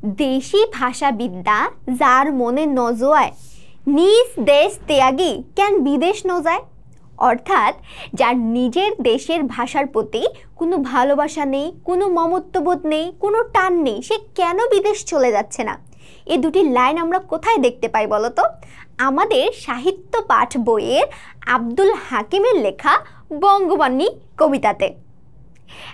দেশি ভাষাবিদ্যা যার মনে ন জোয়ায়, নিজ দেশ ত্যাগী কেন বিদেশ ন যায়। অর্থাৎ যার নিজের দেশের ভাষার প্রতি কোনো ভালোবাসা নেই, কোনো মমত্ববোধ নেই, কোনো টান নেই, সে কেন বিদেশ চলে যাচ্ছে না। এই দুটি লাইন আমরা কোথায় দেখতে পাই বলো তো? আমাদের সাহিত্য পাঠ বইয়ের আব্দুল হাকিমের লেখা বঙ্গবাণী কবিতাতে।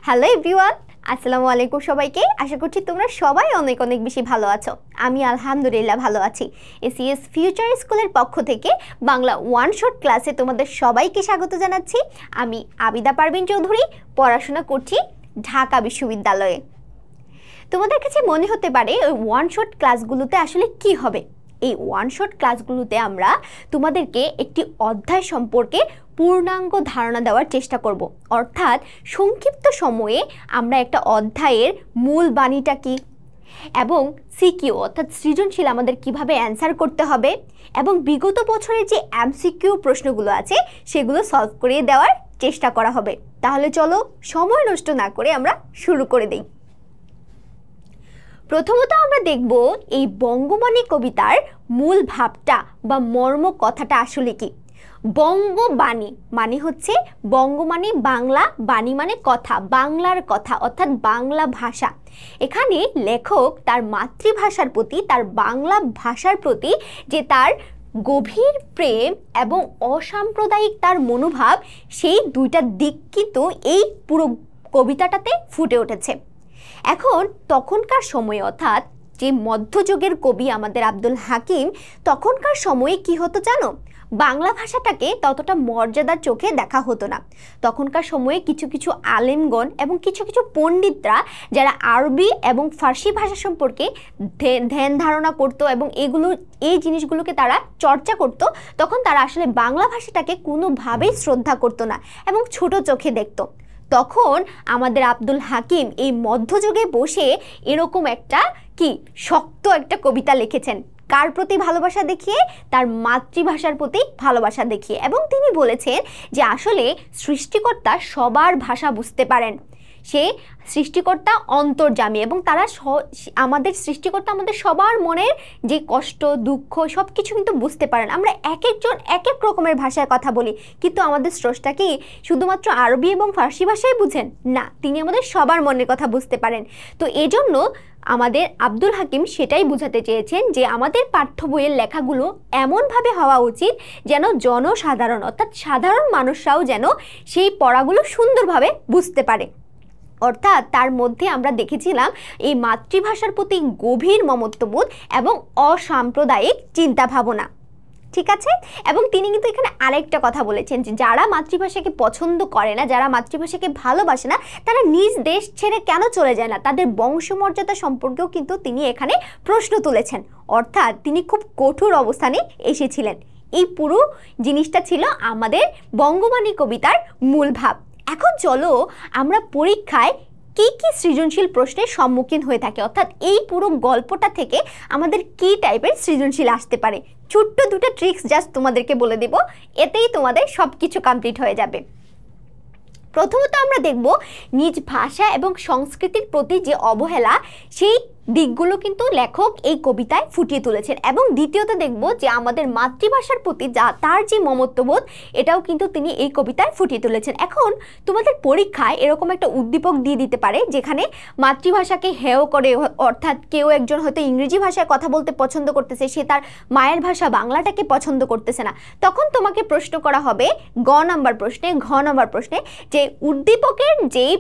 হ্যালো এভরিওয়ান, আসসালামু আলাইকুম সবাইকে। আশা করছি তোমরা সবাই অনেক অনেক বেশি ভালো আছো। আমি আলহামদুলিল্লাহ ভালো আছি। এসিএস ফিউচার স্কুলের পক্ষ থেকে বাংলা ওয়ান শট ক্লাসে তোমাদের সবাইকে স্বাগত জানাচ্ছি। আমি আবিদা পারভিন চৌধুরী, পড়াশোনা করছি ঢাকা বিশ্ববিদ্যালয়ে। তোমাদের কাছে মনে হতে পারে ওই ওয়ান শট ক্লাসগুলোতে আসলে কি হবে। এই ওয়ান শট ক্লাসগুলোতে আমরা তোমাদেরকে একটি অধ্যায় সম্পর্কে পূর্ণাঙ্গ ধারণা দেওয়ার চেষ্টা করব। অর্থাৎ সংক্ষিপ্ত সময়ে আমরা একটা অধ্যায়ের মূল বাণীটা কি, এবং সিকিউ অর্থাৎ সৃজনশীল আমাদের কিভাবে অ্যান্সার করতে হবে, এবং বিগত বছরের যে এমসিকিউ প্রশ্নগুলো আছে সেগুলো সলভ করে দেওয়ার চেষ্টা করা হবে। তাহলে চলো সময় নষ্ট না করে আমরা শুরু করে দিই। প্রথমত আমরা দেখব এই বঙ্গবাণী কবিতার মূল ভাবটা বা মর্ম কথাটা আসলে কি। বঙ্গবাণী মানে হচ্ছে বঙ্গ মানে বাংলা, বাণী মানে কথা, বাংলার কথা অর্থাৎ বাংলা ভাষা। এখানে লেখক তার মাতৃভাষার প্রতি, তার বাংলা ভাষার প্রতি যে তার গভীর প্রেম এবং অসাম্প্রদায়িক তার মনোভাব, সেই দুইটা দিক কিন্তু এই পুরো কবিতাটাতে ফুটে উঠেছে। এখন তখনকার সময়ে অর্থাৎ যে মধ্যযুগের কবি আমাদের আব্দুল হাকিম, তখনকার সময়ে কি হতো জানো? বাংলা ভাষাটাকে ততটা মর্যাদার চোখে দেখা হতো না। তখনকার সময়ে কিছু কিছু আলেমগণ এবং কিছু কিছু পণ্ডিতরা যারা আরবি এবং ফার্সি ভাষা সম্পর্কে ধ্যান ধারণা করতো এবং এই জিনিসগুলোকে তারা চর্চা করত, তখন তারা আসলে বাংলা ভাষাটাকে কোনোভাবেই শ্রদ্ধা করতো না এবং ছোট চোখে দেখতো। তখন আমাদের আব্দুল হাকিম এই মধ্যযুগে বসে এরকম একটা শক্ত একটা কবিতা লিখেছেন। কার প্রতি ভালোবাসা দেখিয়ে? তার মাতৃভাষার প্রতি ভালোবাসা দেখিয়ে। এবং তিনি বলেছেন যে আসলে সৃষ্টিকর্তা সবার ভাষা বুঝতে পারেন, সে সৃষ্টিকর্তা অন্তর্যামী এবং তারা আমাদের সৃষ্টিকর্তা আমাদের সবার মনের যে কষ্ট দুঃখ সব কিছু কিন্তু বুঝতে পারেন। আমরা এক একজন এক এক রকমের ভাষায় কথা বলি, কিন্তু আমাদের স্রষ্টা কি শুধুমাত্র আরবি এবং ফার্সি ভাষায় বুঝেন? না, তিনি আমাদের সবার মনের কথা বুঝতে পারেন। তো এজন্য আমাদের আব্দুল হাকিম সেটাই বোঝাতে চেয়েছেন যে আমাদের পাঠ্য বইয়ের লেখাগুলো এমনভাবে হওয়া উচিত যেন জনসাধারণ অর্থাৎ সাধারণ মানুষরাও যেন সেই পড়াগুলো সুন্দরভাবে বুঝতে পারে। অর্থাৎ তার মধ্যে আমরা দেখেছিলাম এই মাতৃভাষার প্রতি গভীর মমত্ববোধ এবং অসাম্প্রদায়িক চিন্তা ভাবনা। ঠিক আছে? এবং তিনি কিন্তু এখানে আরেকটা কথা বলেছেন যে যারা মাতৃভাষাকে পছন্দ করে না, যারা মাতৃভাষাকে ভালোবাসে না, তারা নিজ দেশ ছেড়ে কেন চলে যায় না, তাদের বংশমর্যাদা সম্পর্কেও কিন্তু তিনি এখানে প্রশ্ন তুলেছেন। অর্থাৎ তিনি খুব কঠোর অবস্থানে এসেছিলেন। এই পুরো জিনিসটা ছিল আমাদের বঙ্গবাণী কবিতার মূল ভাব। এখন চলো আমরা পরীক্ষায় কি কি সৃজনশীল প্রশ্নের সম্মুখীন হয়ে থাকে, অর্থাৎ এই পুরো গল্পটা থেকে আমাদের কি টাইপের সৃজনশীল আসতে পারে। ছোট্ট দুটো ট্রিক্স জাস্ট তোমাদেরকে বলে দেব, এতেই তোমাদের সব কিছু কমপ্লিট হয়ে যাবে। প্রথমত আমরা দেখব নিজ ভাষা এবং সংস্কৃতির প্রতি যে অবহেলা, সেই দিকগুলো কিন্তু লেখক এই কবিতায় ফুটিয়ে তুলেছেন। এবং দ্বিতীয়ত দেখব যে আমাদের মাতৃভাষার প্রতি তার যে মমত্ববোধ, এটাও কিন্তু তিনি এই কবিতায় ফুটিয়ে তুলেছেন। এখন তোমাদের পরীক্ষায় এরকম একটা উদ্দীপক দিয়ে দিতে পারে যেখানে মাতৃভাষাকে হেয় করে, অর্থাৎ কেউ একজন হয়তো ইংরেজি ভাষায় কথা বলতে পছন্দ করতেছে, সে তার মায়ের ভাষা বাংলাটাকে পছন্দ করতেছে না। তখন তোমাকে প্রশ্ন করা হবে ঘ নাম্বার প্রশ্নে যে উদ্দীপকের যেই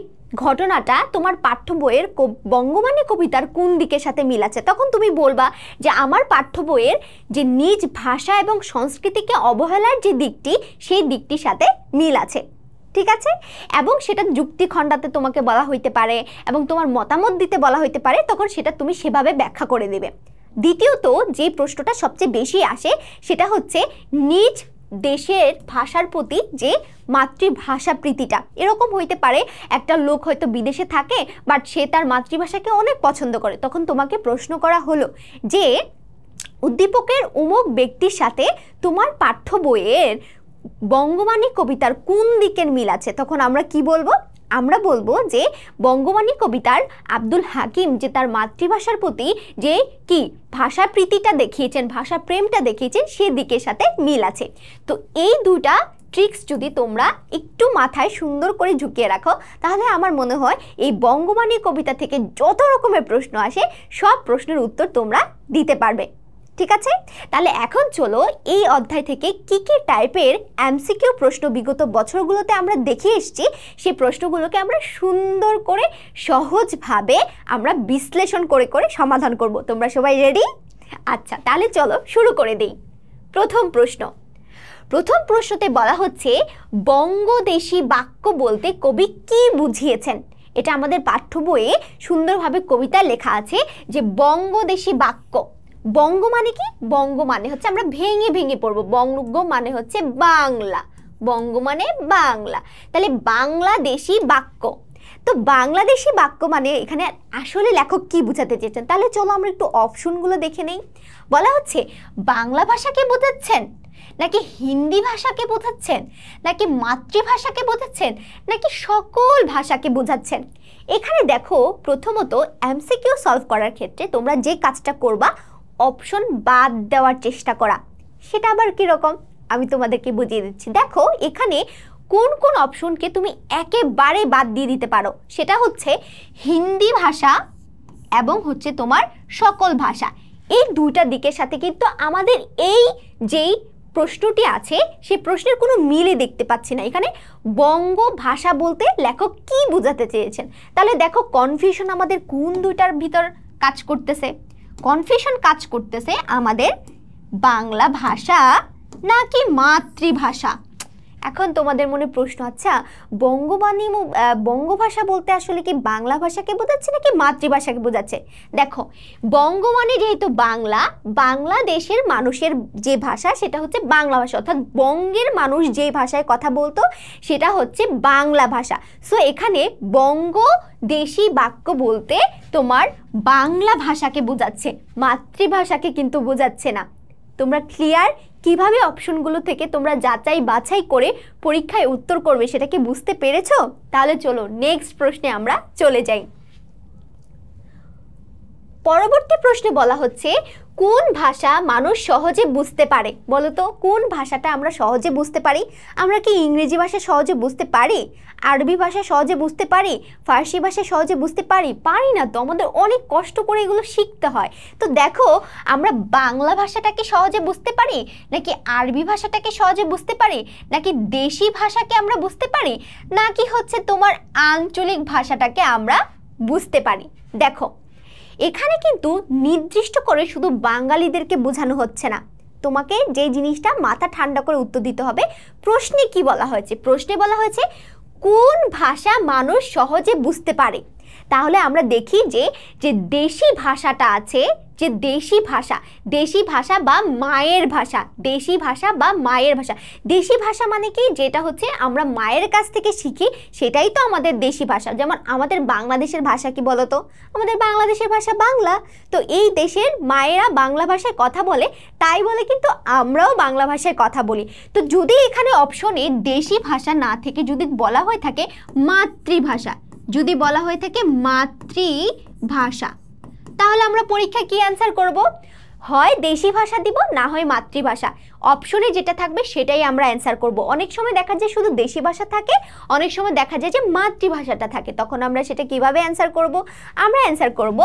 ঘটনাটা তোমার পাঠ্য বইয়ের বঙ্গবাণী কবিতার কোন দিকের সাথে মিল আছে। তখন তুমি বলবা যে আমার পাঠ্য বইয়ের যে নিজ ভাষা এবং সংস্কৃতিকে অবহেলার যে দিকটি, সেই দিকটির সাথে মিল আছে। ঠিক আছে? এবং সেটা যুক্তি খণ্ডাতে তোমাকে বলা হইতে পারে এবং তোমার মতামত দিতে বলা হইতে পারে, তখন সেটা তুমি সেভাবে ব্যাখ্যা করে দেবে। দ্বিতীয়ত যে প্রশ্নটা সবচেয়ে বেশি আসে সেটা হচ্ছে নিজ দেশের ভাষার প্রতি যে মাতৃভাষা প্রীতিটা। এরকম হইতে পারে একটা লোক হয়তো বিদেশে থাকে, বাট সে তার মাতৃভাষাকে অনেক পছন্দ করে। তখন তোমাকে প্রশ্ন করা হলো যে উদ্দীপকের অমুক ব্যক্তির সাথে তোমার পাঠ্য বইয়ের বঙ্গবাণী কবিতার কোন দিকের মিল আছে। তখন আমরা কি বলবো? আমরা বলবো যে বঙ্গবাণী কবিতার আব্দুল হাকিম যে তার মাতৃভাষার প্রতি যে কি ভাষা প্রীতিটা দেখিয়েছেন, ভাষা প্রেমটা দেখিয়েছেন, সেদিকের সাথে মিল আছে। তো এই দুটা ট্রিক্স যদি তোমরা একটু মাথায় সুন্দর করে ঝুঁকিয়ে রাখো, তাহলে আমার মনে হয় এই বঙ্গবাণী কবিতা থেকে যত রকমের প্রশ্ন আসে সব প্রশ্নের উত্তর তোমরা দিতে পারবে। ঠিক আছে, তাহলে এখন চলো এই অধ্যায় থেকে কি কি টাইপের এমসিকিউ প্রশ্ন বিগত বছরগুলোতে আমরা দেখে এসেছি সেই প্রশ্নগুলোকে আমরা সুন্দর করে সহজভাবে আমরা বিশ্লেষণ করে করে সমাধান করব। তোমরা সবাই রেডি? আচ্ছা, তাহলে চলো শুরু করে দেই। প্রথম প্রশ্নতে বলা হচ্ছে বঙ্গদেশী বাক্য বলতে কবি কি বুঝিয়েছেন। এটা আমাদের পাঠ্য বইয়ে সুন্দরভাবে কবিতা লেখা আছে যে বঙ্গদেশী বাক্য। বঙ্গ মানে কি? বঙ্গ মানে হচ্ছে, আমরা ভেঙে ভেঙে পড়বো, বঙ্গ মানে হচ্ছে বাংলা, বঙ্গ মানে বাংলা, তাহলে বাংলাদেশী বাক্য। তো বাংলাদেশী বাক্য মানে এখানে আসলে লেখক কি বোঝাতে চেয়েছেন, তাহলে চলো আমরা একটু অপশনগুলো দেখে নেই। বলা হচ্ছে বাংলা ভাষাকে বোঝাচ্ছেন, নাকি হিন্দি ভাষাকে বোঝাচ্ছেন, নাকি মাতৃভাষাকে বোঝাচ্ছেন, নাকি সকল ভাষাকে বোঝাচ্ছেন। এখানে দেখো, প্রথমত এমসিকিউ সলভ করার ক্ষেত্রে তোমরা যে কাজটা করবা অপশন বাদ দেওয়ার চেষ্টা করা। সেটা আবার কিরকম আমি তোমাদেরকে বুঝিয়ে দিচ্ছি। দেখো এখানে কোন কোন অপশনকে তুমি একেবারে বাদ দিয়ে দিতে পারো, সেটা হচ্ছে হিন্দি ভাষা এবং হচ্ছে তোমার সকল ভাষা। এই দুইটা দিকের সাথে কিন্তু আমাদের এই যেই প্রশ্নটি আছে সেই প্রশ্নের কোনো মিলে দেখতে পাচ্ছি না। এখানে বঙ্গ ভাষা বলতে লেখক কি বোঝাতে চেয়েছেন, তাহলে দেখো কনফিউশন আমাদের কোন দুইটার ভিতর কাজ করতেছে। কনফিউশন কাজ করতেছে আমাদের বাংলা ভাষা নাকি মাতৃভাষা। এখন তোমাদের মনে প্রশ্ন, আচ্ছা বঙ্গভাষা বলতে আসলে কি বাংলা ভাষাকে বোঝাচ্ছে নাকি মাতৃভাষাকে বোঝাচ্ছে? দেখো বঙ্গবাণী যেহেতু বাংলা, বাংলাদেশের মানুষের যে ভাষা সেটা হচ্ছে বাংলা ভাষা, অর্থাৎ বঙ্গের মানুষ যে ভাষায় কথা বলতো সেটা হচ্ছে বাংলা ভাষা। সো এখানে বঙ্গদেশী বাক্য বলতে তোমার বাংলা ভাষাকে বোঝাচ্ছে, মাতৃভাষাকে কিন্তু বোঝাচ্ছে না। তোমরা ক্লিয়ার? কিভাবে অপশনগুলো থেকে তোমরা যাচাই বাছাই করে পরীক্ষায় উত্তর করবে সেটা কি বুঝতে পেরেছো? তাহলে চলো নেক্সট প্রশ্নে আমরা চলে যাই। পরবর্তী প্রশ্নে বলা হচ্ছে কোন ভাষা মানুষ সহজে বুঝতে পারে? বলো তো কোন ভাষাটা আমরা সহজে বুঝতে পারি? আমরা কি ইংরেজি ভাষা সহজে বুঝতে পারি, আরবি ভাষা সহজে বুঝতে পারি, ফার্সি ভাষা সহজে বুঝতে পারি? পারি না তো, আমাদের অনেক কষ্ট করে এগুলো শিখতে হয়। তো দেখো আমরা বাংলা ভাষাটাকে সহজে বুঝতে পারি, নাকি আরবি ভাষাটাকে সহজে বুঝতে পারি, নাকি দেশি ভাষাকে আমরা বুঝতে পারি, নাকি হচ্ছে তোমার আঞ্চলিক ভাষাটাকে আমরা বুঝতে পারি? দেখো এখানে কিন্তু নির্দিষ্ট করে শুধু বাঙালিদেরকে বোঝানো হচ্ছে না। তোমাকে যে জিনিসটা মাথা ঠান্ডা করে উত্তর দিতে হবে, প্রশ্নে কি বলা হয়েছে? প্রশ্নে বলা হয়েছে কোন ভাষা মানুষ সহজে বুঝতে পারে। তাহলে আমরা দেখি যে দেশি ভাষাটা আছে, যে দেশি ভাষা বা মায়ের ভাষা, দেশি ভাষা বা মায়ের ভাষা। দেশি ভাষা মানে কি? যেটা হচ্ছে আমরা মায়ের কাছ থেকে শিখি, সেটাই তো আমাদের দেশি ভাষা। যেমন আমাদের বাংলাদেশের ভাষা কি বলো তো? আমাদের বাংলাদেশের ভাষা বাংলা। তো এই দেশের মায়েরা বাংলা ভাষায় কথা বলে, তাই বলে কিন্তু আমরাও বাংলা ভাষায় কথা বলি। তো যদি এখানে অপশনে দেশি ভাষা না থেকে যদি বলা হয়ে থাকে মাতৃভাষা, যদি বলা হয়ে থাকে মাতৃভাষা, তাহলে আমরা পরীক্ষায় কি অ্যান্সার করব? হয় দেশি ভাষা দিব, না হয় মাতৃভাষা। অপশনে যেটা থাকবে সেটাই আমরা অ্যান্সার করব। অনেক সময় দেখা যায় শুধু দেশি ভাষা থাকে, অনেক সময় দেখা যায় যে মাতৃভাষাটা থাকে, তখন আমরা সেটা কিভাবে অ্যান্সার করব? আমরা অ্যান্সার করব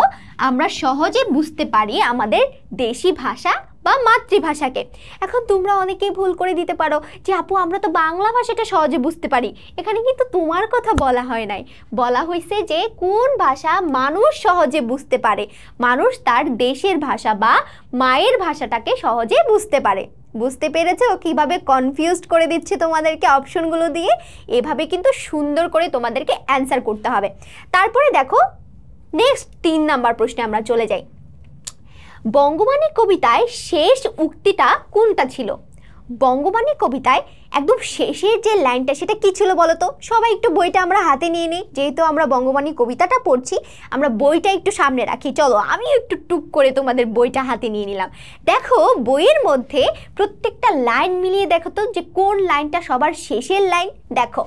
আমরা সহজে বুঝতে পারি আমাদের দেশি ভাষা বা মাতৃভাষাকে। এখন তোমরা অনেকেই ভুল করে দিতে পারো যে আপু আমরা তো বাংলা ভাষাটা সহজে বুঝতে পারি। এখানে কিন্তু তোমার কথা বলা হয় নাই, বলা হয়েছে যে কোন ভাষা মানুষ সহজে বুঝতে পারে, মানুষ তার দেশের ভাষা বা মায়ের ভাষাটাকে সহজে বুঝতে পারে। বুঝতে পেরেছো কিভাবে কনফিউজড করে দিচ্ছে তোমাদেরকে অপশনগুলো দিয়ে? এভাবে কিন্তু সুন্দর করে তোমাদেরকে অ্যান্সার করতে হবে। তারপরে দেখো নেক্সট 3 নাম্বার প্রশ্নে আমরা চলে যাই। বঙ্গবাণী কবিতায় শেষ উক্তিটা কোনটা ছিল? বঙ্গবাণী কবিতায় একদম শেষের যে লাইনটা সেটা কি ছিল বলো তো? সবাই একটু বইটা আমরা হাতে নিয়ে নিই, যেহেতু আমরা বঙ্গবাণী কবিতাটা পড়ছি আমরা বইটা একটু সামনে রাখি। চলো আমি একটু টুক করে তোমাদের বইটা হাতে নিয়ে নিলাম। দেখো বইয়ের মধ্যে প্রত্যেকটা লাইন মিলিয়ে দেখো তো যে কোন লাইনটা সবার শেষের লাইন। দেখো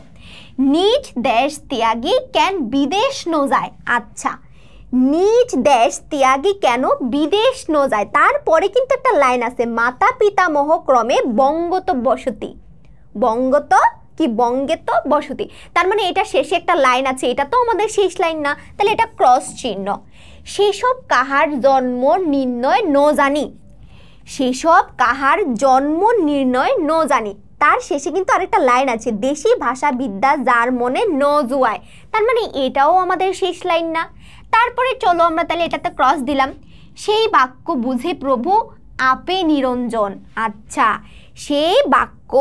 নিজ দেশ ত্যাগী কেন বিদেশ ন যায়। আচ্ছা, নিজ দেশ ত্যাগী কেন বিদেশ ন যায়, তারপরে কিন্তু একটা লাইন আছে, মাতা পিতামহ ক্রমে বঙ্গত বসতি। বঙ্গত কি বঙ্গেত বসতি, তার মানে এটা শেষে একটা লাইন আছে, এটা তো আমাদের শেষ লাইন না, তাহলে এটা ক্রস চিহ্ন। সেসব কাহার জন্ম নির্ণয় ন জানি, সেসব কাহার জন্ম নির্ণয় ন জানি, তার শেষে কিন্তু আরেকটা লাইন আছে, দেশি ভাষা বিদ্যা যার মনে ন জুয়ায়, তার মানে এটাও আমাদের শেষ লাইন না। তারপরে চলো আমরা তাহলে এটাতে ক্রস দিলাম, সেই বাক্য বুঝে প্রভু আপে নিরঞ্জন। আচ্ছা, সেই বাক্য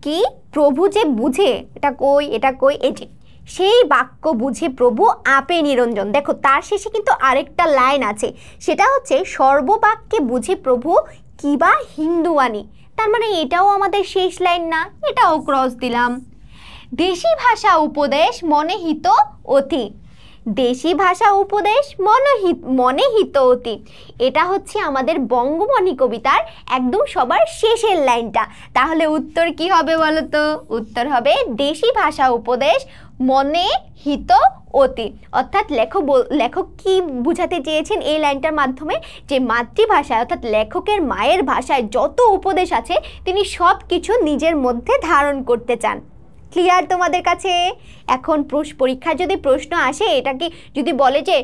কি প্রভু যে বুঝে, এটা কই এটা কই, এই যে সেই বাক্য বুঝে প্রভু আপে নিরঞ্জন। দেখো তার শেষে কিন্তু আরেকটা লাইন আছে, সেটা হচ্ছে সর্ববাক্যে বুঝে প্রভু কিবা হিন্দুয়ানি, তার মানে এটাও আমাদের শেষ লাইন না, এটাও ক্রস দিলাম। দেশি ভাষা উপদেশ মনে হিত অতি, দেশি ভাষা উপদেশ মনে হিত অতি, এটা হচ্ছে আমাদের বঙ্গমণি কবিতার একদম সবার শেষের লাইনটা। তাহলে উত্তর কি হবে বলো তো? উত্তর হবে দেশি ভাষা উপদেশ মনে হিত অতি। অর্থাৎ লেখক কি বুঝাতে চেয়েছেন এই লাইনটার মাধ্যমে, যে মাতৃভাষায় অর্থাৎ লেখকের মায়ের ভাষায় যত উপদেশ আছে তিনি সব কিছু নিজের মধ্যে ধারণ করতে চান। ক্লিয়ার তোমাদের কাছে? এখন পরীক্ষায় যদি প্রশ্ন আসে, এটাকে যদি বলে যে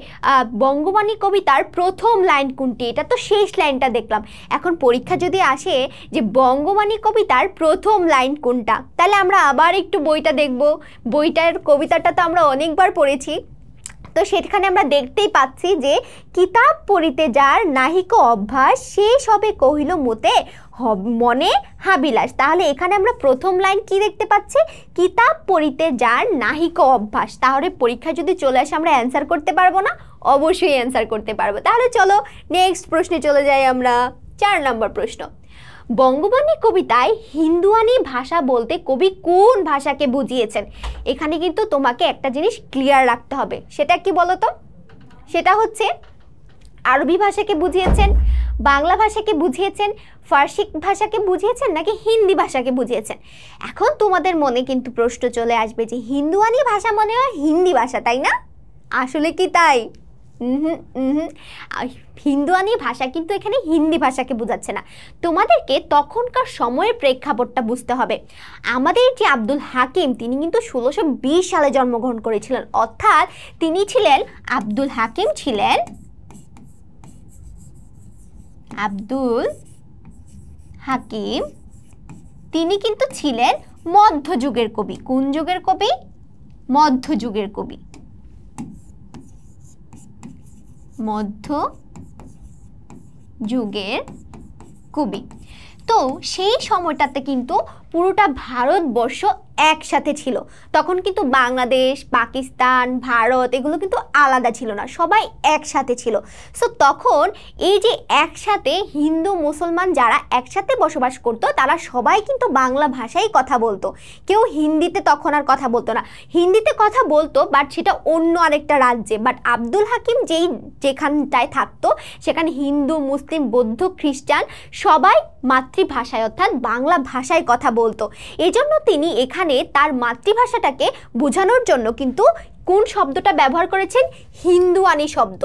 বঙ্গবাণী কবিতার প্রথম লাইন কোনটি, এটা তো শেষ লাইনটা দেখলাম, এখন পরীক্ষা যদি আসে যে বঙ্গবাণী কবিতার প্রথম লাইন কোনটা, তাহলে আমরা আবার একটু বইটা দেখব। বইটার কবিতাটা তো আমরা অনেকবার পড়েছি, তো সেখানে আমরা দেখতেই পাচ্ছি যে কিতাব পড়িতে যার নাহিক অভ্যাস, সে সবে কহিল মতে মনে হাবিলাস। তাহলে এখানে আমরা প্রথম লাইন কি দেখতে পাচ্ছি, কিতাব পড়িতে যার নাহিক অভ্যাস। তাহলে পরীক্ষা যদি চলে আসে আমরা অ্যান্সার করতে পারবো না? অবশ্যই অ্যান্সার করতে পারবো। তাহলে চলো নেক্সট প্রশ্নে চলে যাই আমরা। 4 নম্বর প্রশ্ন, বঙ্গবাণী কবিতায় হিন্দুয়ানি ভাষা বলতে কবি কোন ভাষাকে বুঝিয়েছেন? এখানে কিন্তু তোমাকে একটা জিনিস ক্লিয়ার রাখতে হবে, সেটা কি বলতো? সেটা হচ্ছে আরবি ভাষাকে বুঝিয়েছেন, বাংলা ভাষাকে বুঝিয়েছেন, ফার্সি ভাষাকে বুঝিয়েছেন, নাকি হিন্দি ভাষাকে বুঝিয়েছেন? এখন তোমাদের মনে কিন্তু প্রশ্ন চলে আসবে যে হিন্দুয়ানি ভাষা মনে হয় হিন্দি ভাষা, তাই না? আসলে কি তাই? হিন্দুয়ানি ভাষা কিন্তু এখানে হিন্দি ভাষাকে বোঝাচ্ছে না। তোমাদেরকে তখনকার সময়ের প্রেক্ষাপটটা বুঝতে হবে। আমাদের যে আব্দুল হাকিম, তিনি কিন্তু 1620 সালে জন্মগ্রহণ করেছিলেন, অর্থাৎ তিনি ছিলেন আব্দুল হাকিম ছিলেন আব্দুল হাকিম তিনি কিন্তু ছিলেন মধ্যযুগের কবি। কোন যুগের কবি? মধ্যযুগের কবি, মধ্যযুগের কবি। তো সেই সময়টাতে কিন্তু পুরোটা ভারতবর্ষ একসাথে ছিল। তখন কিন্তু বাংলাদেশ, পাকিস্তান, ভারত এগুলো কিন্তু আলাদা ছিল না, সবাই একসাথে ছিল। সো তখন এই যে একসাথে হিন্দু মুসলমান যারা একসাথে বসবাস করতো, তারা সবাই কিন্তু বাংলা ভাষায় কথা বলতো, কেউ হিন্দিতে তখন আর কথা বলতো না। হিন্দিতে কথা বলতো, বাট সেটা অন্য আরেকটা রাজ্যে। বাট আব্দুল হাকিম যেখানটায় থাকতো সেখানে হিন্দু, মুসলিম, বৌদ্ধ, খ্রিস্টান সবাই মাতৃভাষায় অর্থাৎ বাংলা ভাষায় কথা বলতো। এজন্য তিনি এখানে তার মাতৃভাষাটাকে বোঝানোর জন্য কিন্তু কোন শব্দটা ব্যবহার করেছেন? হিন্দুয়ানি শব্দ।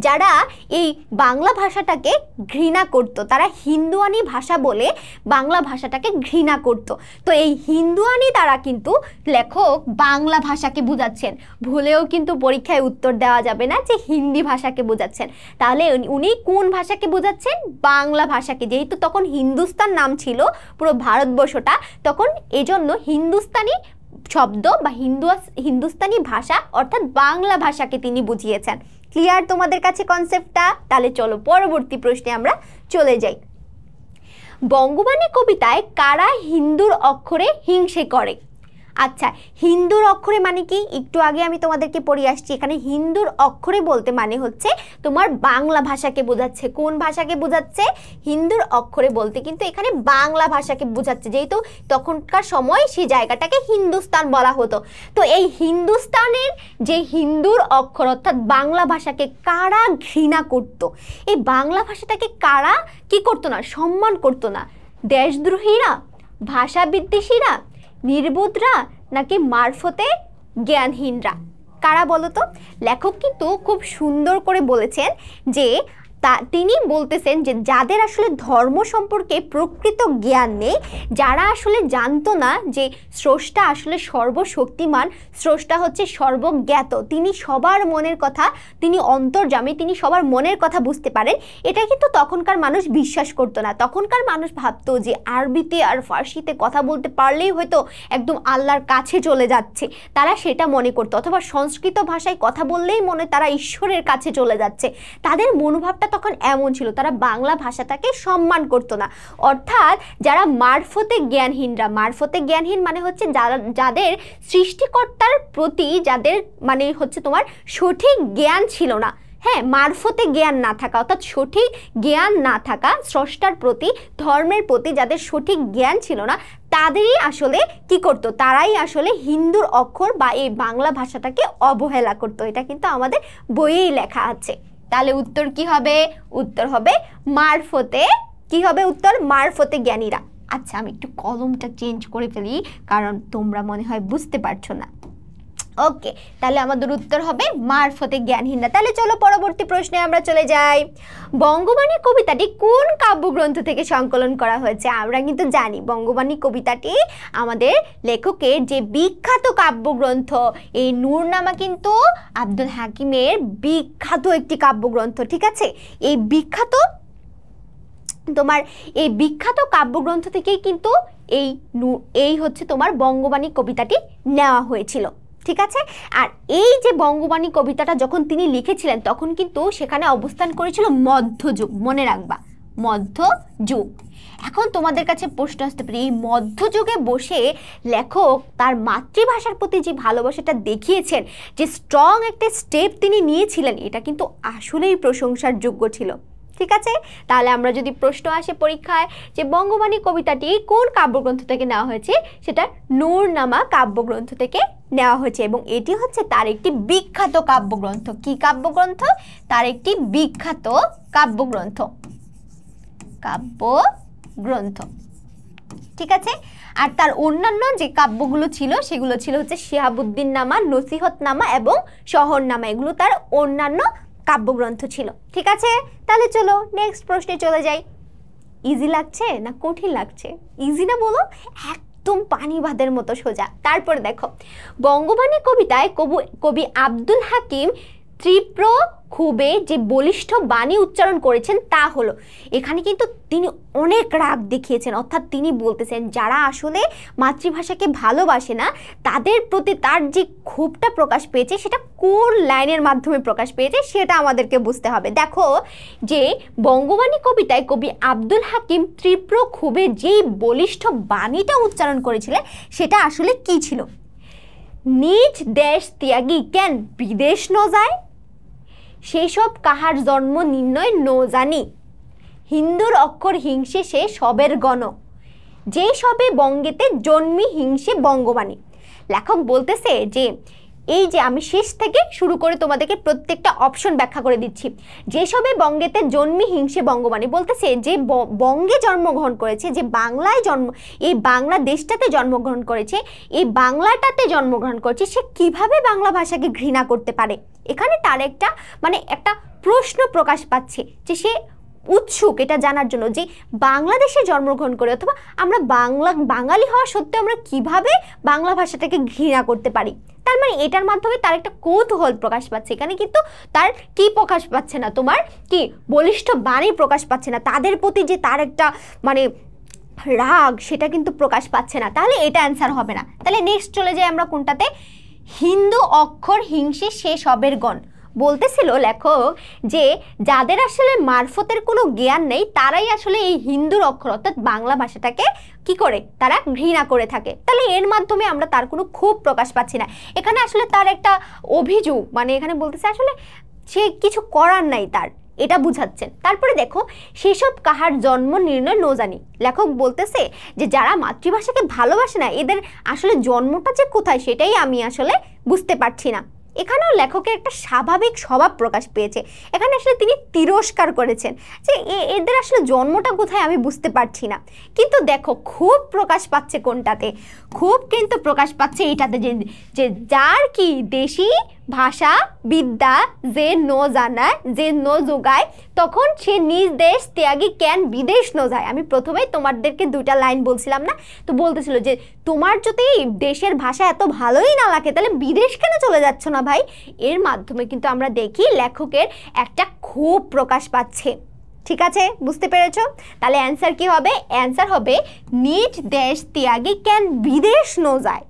যারা এই বাংলা ভাষাটাকে ঘৃণা করত, তারা হিন্দুয়ানি ভাষা বলে বাংলা ভাষাটাকে ঘৃণা করত। তো এই হিন্দুয়ানি দ্বারা কিন্তু লেখক বাংলা ভাষাকে বোঝাচ্ছেন। ভুলেও কিন্তু পরীক্ষায় উত্তর দেওয়া যাবে না যে হিন্দি ভাষাকে বোঝাচ্ছেন। তাহলে উনি কোন ভাষাকে বোঝাচ্ছেন? বাংলা ভাষাকে। যেহেতু তখন হিন্দুস্তান নাম ছিল পুরো ভারতবর্ষটা, তখন এজন্য হিন্দুস্তানি শব্দ বা হিন্দুস্তানি ভাষা অর্থাৎ বাংলা ভাষাকে তিনি বুঝিয়েছেন। ক্লিয়ার তোমাদের কাছে কনসেপ্টটা? তাহলে চলো পরবর্তী প্রশ্নে আমরা চলে যাই। বঙ্গবাণী কবিতায় কারা হিন্দুর অক্ষরে হিংসে করে? আচ্ছা, হিন্দুর অক্ষরে মানে কি? একটু আগে আমি তোমাদেরকে পড়িয়ে আসছি। এখানে হিন্দুর অক্ষরে বলতে মানে হচ্ছে তোমার বাংলা ভাষাকে বোঝাচ্ছে। কোন ভাষাকে বোঝাচ্ছে? হিন্দুর অক্ষরে বলতে কিন্তু এখানে বাংলা ভাষাকে বোঝাচ্ছে, যেহেতু তখনকার সময় সেই জায়গাটাকে হিন্দুস্তান বলা হতো। তো এই হিন্দুস্তানের যে হিন্দুর অক্ষর অর্থাৎ বাংলা ভাষাকে কারা ঘৃণা করত? এই বাংলা ভাষাটাকে কারা কি করতো না? সম্মান করতো না? দেশদ্রোহীরা, ভাষা বিদ্বেষীরা, নির্বোধরা নাকি মারফতে জ্ঞানহীনরা? কারা বলো তো? লেখক কিন্তু খুব সুন্দর করে বলেছেন যে তিনি বলতেছেন যে যাদের আসলে ধর্ম সম্পর্কে প্রকৃত জ্ঞান নেই, যারা আসলে জানতো না যে স্রষ্টা আসলে সর্বশক্তিমান, স্রষ্টা হচ্ছে সর্বজ্ঞাত, তিনি সবার মনের কথা, তিনি অন্তর্যামী, তিনি সবার মনের কথা বুঝতে পারেন, এটা কিন্তু তখনকার মানুষ বিশ্বাস করতো না। তখনকার মানুষ ভাবতো যে আরবিতে আর ফার্সিতে কথা বলতে পারলেই হয়তো একদম আল্লাহর কাছে চলে যাচ্ছে, তারা সেটা মনে করতো, অথবা সংস্কৃত ভাষায় কথা বললেই মনে তারা ঈশ্বরের কাছে চলে যাচ্ছে। তাদের মনোভাবটা তখন এমন ছিল, তারা বাংলা ভাষাটাকে সম্মান করতো না। অর্থাৎ যারা মারফতে জ্ঞানহীনরা, মারফতে জ্ঞানহীন মানে হচ্ছে যাদের সৃষ্টিকর্তার প্রতি যাদের মানে হচ্ছে তোমার সঠিক জ্ঞান ছিল না, হ্যাঁ, মারফতে জ্ঞান না থাকা, অর্থাৎ সঠিক জ্ঞান না থাকা, স্রষ্টার প্রতি ধর্মের প্রতি যাদের সঠিক জ্ঞান ছিল না, তাদেরই আসলে কি করতো, তারাই আসলে হিন্দুর অক্ষর বা এই বাংলা ভাষাটাকে অবহেলা করতো। এটা কিন্তু আমাদের বইয়েই লেখা আছে। তাহলে উত্তর কি হবে? উত্তর হবে মারফতে, কি হবে উত্তর? মারফতে জ্ঞানীরা। আচ্ছা, আমি একটু কলমটা চেঞ্জ করে ফেলি, কারণ তোমরা মনে হয় বুঝতে পারছো না। ওকে, তাহলে আমাদের উত্তর হবে মারফতে জ্ঞানহীনরা। তাহলে চলো পরবর্তী প্রশ্নে আমরা চলে যাই। বঙ্গবাণী কবিতাটি কোন কাব্যগ্রন্থ থেকে সংকলন করা হয়েছে? আমরা কিন্তু জানি বঙ্গবাণী কবিতাটি আমাদের লেখকের যে বিখ্যাত কাব্যগ্রন্থ, এই নূরনামা কিন্তু আব্দুল হাকিমের বিখ্যাত একটি কাব্যগ্রন্থ, ঠিক আছে? এই বিখ্যাত কাব্যগ্রন্থ থেকেই কিন্তু এই হচ্ছে তোমার বঙ্গবাণী কবিতাটি নেওয়া হয়েছিল, ঠিক আছে? আর এই যে বঙ্গবাণী কবিতাটা যখন তিনি লিখেছিলেন তখন কিন্তু সেখানে অবস্থান করেছিল মধ্যযুগ, মনে রাখবা, মধ্যযুগ। এখন তোমাদের কাছে প্রশ্ন আসতে পারে, এই মধ্যযুগে বসে লেখক তার মাতৃভাষার প্রতি যে ভালোবাসাটা দেখিয়েছেন, যে স্ট্রং একটা স্টেপ তিনি নিয়েছিলেন, এটা কিন্তু আসলেই প্রশংসার যোগ্য ছিল, ঠিক আছে? তাহলে আমরা যদি প্রশ্ন আসে পরীক্ষায় যে বঙ্গবাণী কবিতাটি কোন কাব্যগ্রন্থ থেকে নেওয়া হয়েছে, সেটা নূরনামা কাব্যগ্রন্থ থেকে নেওয়া হয়েছে, এবং এটি হচ্ছে তার একটি বিখ্যাত কাব্যগ্রন্থ। কি কাব্যগ্রন্থ? তার একটি বিখ্যাত কাব্যগ্রন্থ, ঠিক আছে? আর তার অন্যান্য যে কাব্যগুলো ছিল সেগুলো ছিল হচ্ছে শিহাবুদ্দিন নামা, নসিহতনামা এবং শহরনামা, এগুলো তার অন্যান্য কাব্যগ্রন্থ ছিল, ঠিক আছে? তাহলে চলো নেক্সট প্রশ্নে চলে যাই। ইজি লাগছে না কঠিন লাগছে? ইজি না বলো? একদম পানি ভাতের মতো সোজা। তারপরে দেখো, বঙ্গবাণী কবিতায় কবি আব্দুল হাকিম তীব্র খুবে যে বলিষ্ঠ বাণী উচ্চারণ করেছেন তা হলো, এখানে কিন্তু তিনি অনেক রাগ দেখিয়েছেন, অর্থাৎ তিনি বলতেছেন যারা আসলে মাতৃভাষাকে ভালোবাসে না তাদের প্রতি তার যে ক্ষোভটা প্রকাশ পেয়েছে সেটা কোন লাইনের মাধ্যমে প্রকাশ পেয়েছে সেটা আমাদেরকে বুঝতে হবে। দেখো যে বঙ্গবাণী কবিতায় কবি আব্দুল হাকিম তীব্র ক্ষোভে যেই বলিষ্ঠ বাণীটা উচ্চারণ করেছিলেন সেটা আসলে কি ছিল? নিজ দেশ ত্যাগী কেন বিদেশ ন যায়, সেই সব কাহার জন্ম নির্ণয় ন জানি, হিন্দুর অক্ষর হিংসে সে সবের গণ, যে সবে বঙ্গেতে জন্মি হিংসে বঙ্গবাণী। লেখক বলতেছে যে এই যে আমি শেষ থেকে শুরু করে তোমাদেরকে প্রত্যেকটা অপশন ব্যাখ্যা করে দিচ্ছি। যেসবে বঙ্গেতে জন্মি হিংসে বঙ্গবাণী বলতেছে যে বঙ্গে জন্মগ্রহণ করেছে, যে বাংলায় এই বাংলাদেশটাতে জন্মগ্রহণ করেছে, এই বাংলাটাতে জন্মগ্রহণ করেছে, সে কিভাবে বাংলা ভাষাকে ঘৃণা করতে পারে? এখানে তার একটা একটা প্রশ্ন প্রকাশ পাচ্ছে যে সে উৎসুক এটা জানার জন্য যে বাংলাদেশে জন্মগ্রহণ করে অথবা আমরা বাঙালি হওয়া সত্ত্বেও আমরা কিভাবে বাংলা ভাষাটাকে ঘৃণা করতে পারি। তার মানে এটার মাধ্যমে তার একটা কৌতূহল প্রকাশ পাচ্ছে। এখানে কিন্তু তার কি প্রকাশ পাচ্ছে না, তোমার কি বলিষ্ঠ বাণী প্রকাশ পাচ্ছে না, তাদের প্রতি যে তার একটা রাগ সেটা কিন্তু প্রকাশ পাচ্ছে না। তাহলে এটা অ্যান্সার হবে না। তাহলে নেক্সট চলে যাই আমরা কোনটাতে? হিন্দু অক্ষর হিংসে সে সবের গণ। বলতেছিল লেখক যে যাদের আসলে মারফতের কোনো জ্ঞান নেই তারাই আসলে এই হিন্দুর অক্ষর অর্থাৎ বাংলা ভাষাটাকে কি করে, তারা ঘৃণা করে থাকে। তাহলে এর মাধ্যমে আমরা তার কোনো ক্ষোভ প্রকাশ পাচ্ছি না। এখানে আসলে তার একটা অভিযোগ, এখানে বলতেছে আসলে সে কিছু করার নাই তার, এটা বুঝাচ্ছেন। তারপরে দেখো সেসব কাহার জন্ম নির্ণয় ন জানি। লেখক বলতেছে যে যারা মাতৃভাষাকে ভালোবাসে না এদের আসলে জন্মটা যে কোথায় সেটাই আমি আসলে বুঝতে পারছি না। এখানেও লেখকের একটা স্বাভাবিক স্বভাব প্রকাশ পেয়েছে। এখানে আসলে তিনি তিরস্কার করেছেন যে এদের আসলে জন্মটা কোথায় আমি বুঝতে পারছি না। কিন্তু দেখো খুব প্রকাশ পাচ্ছে কোনটাতে, খুব কিন্তু প্রকাশ পাচ্ছে এইটাতে যে যার কি দেশি ভাষা বিদ্যা যে ন জানায় যে ন যোগায় তখন সে নিজ দেশ ত্যাগী কেন বিদেশ ন যায়। আমি প্রথমেই তোমাদেরকে দুইটা লাইন বলছিলাম না, তো বলতেছিল যে তোমার যদি দেশের ভাষা এত ভালোই না লাগে তাহলে বিদেশ কেন চলে যাচ্ছ না ভাই। এর মাধ্যমে কিন্তু আমরা দেখি লেখকের একটা ক্ষোভ প্রকাশ পাচ্ছে। ঠিক আছে, বুঝতে পেরেছো? তাহলে অ্যান্সার কি হবে? অ্যান্সার হবে নিজ দেশ ত্যাগী কেন বিদেশ ন যায়।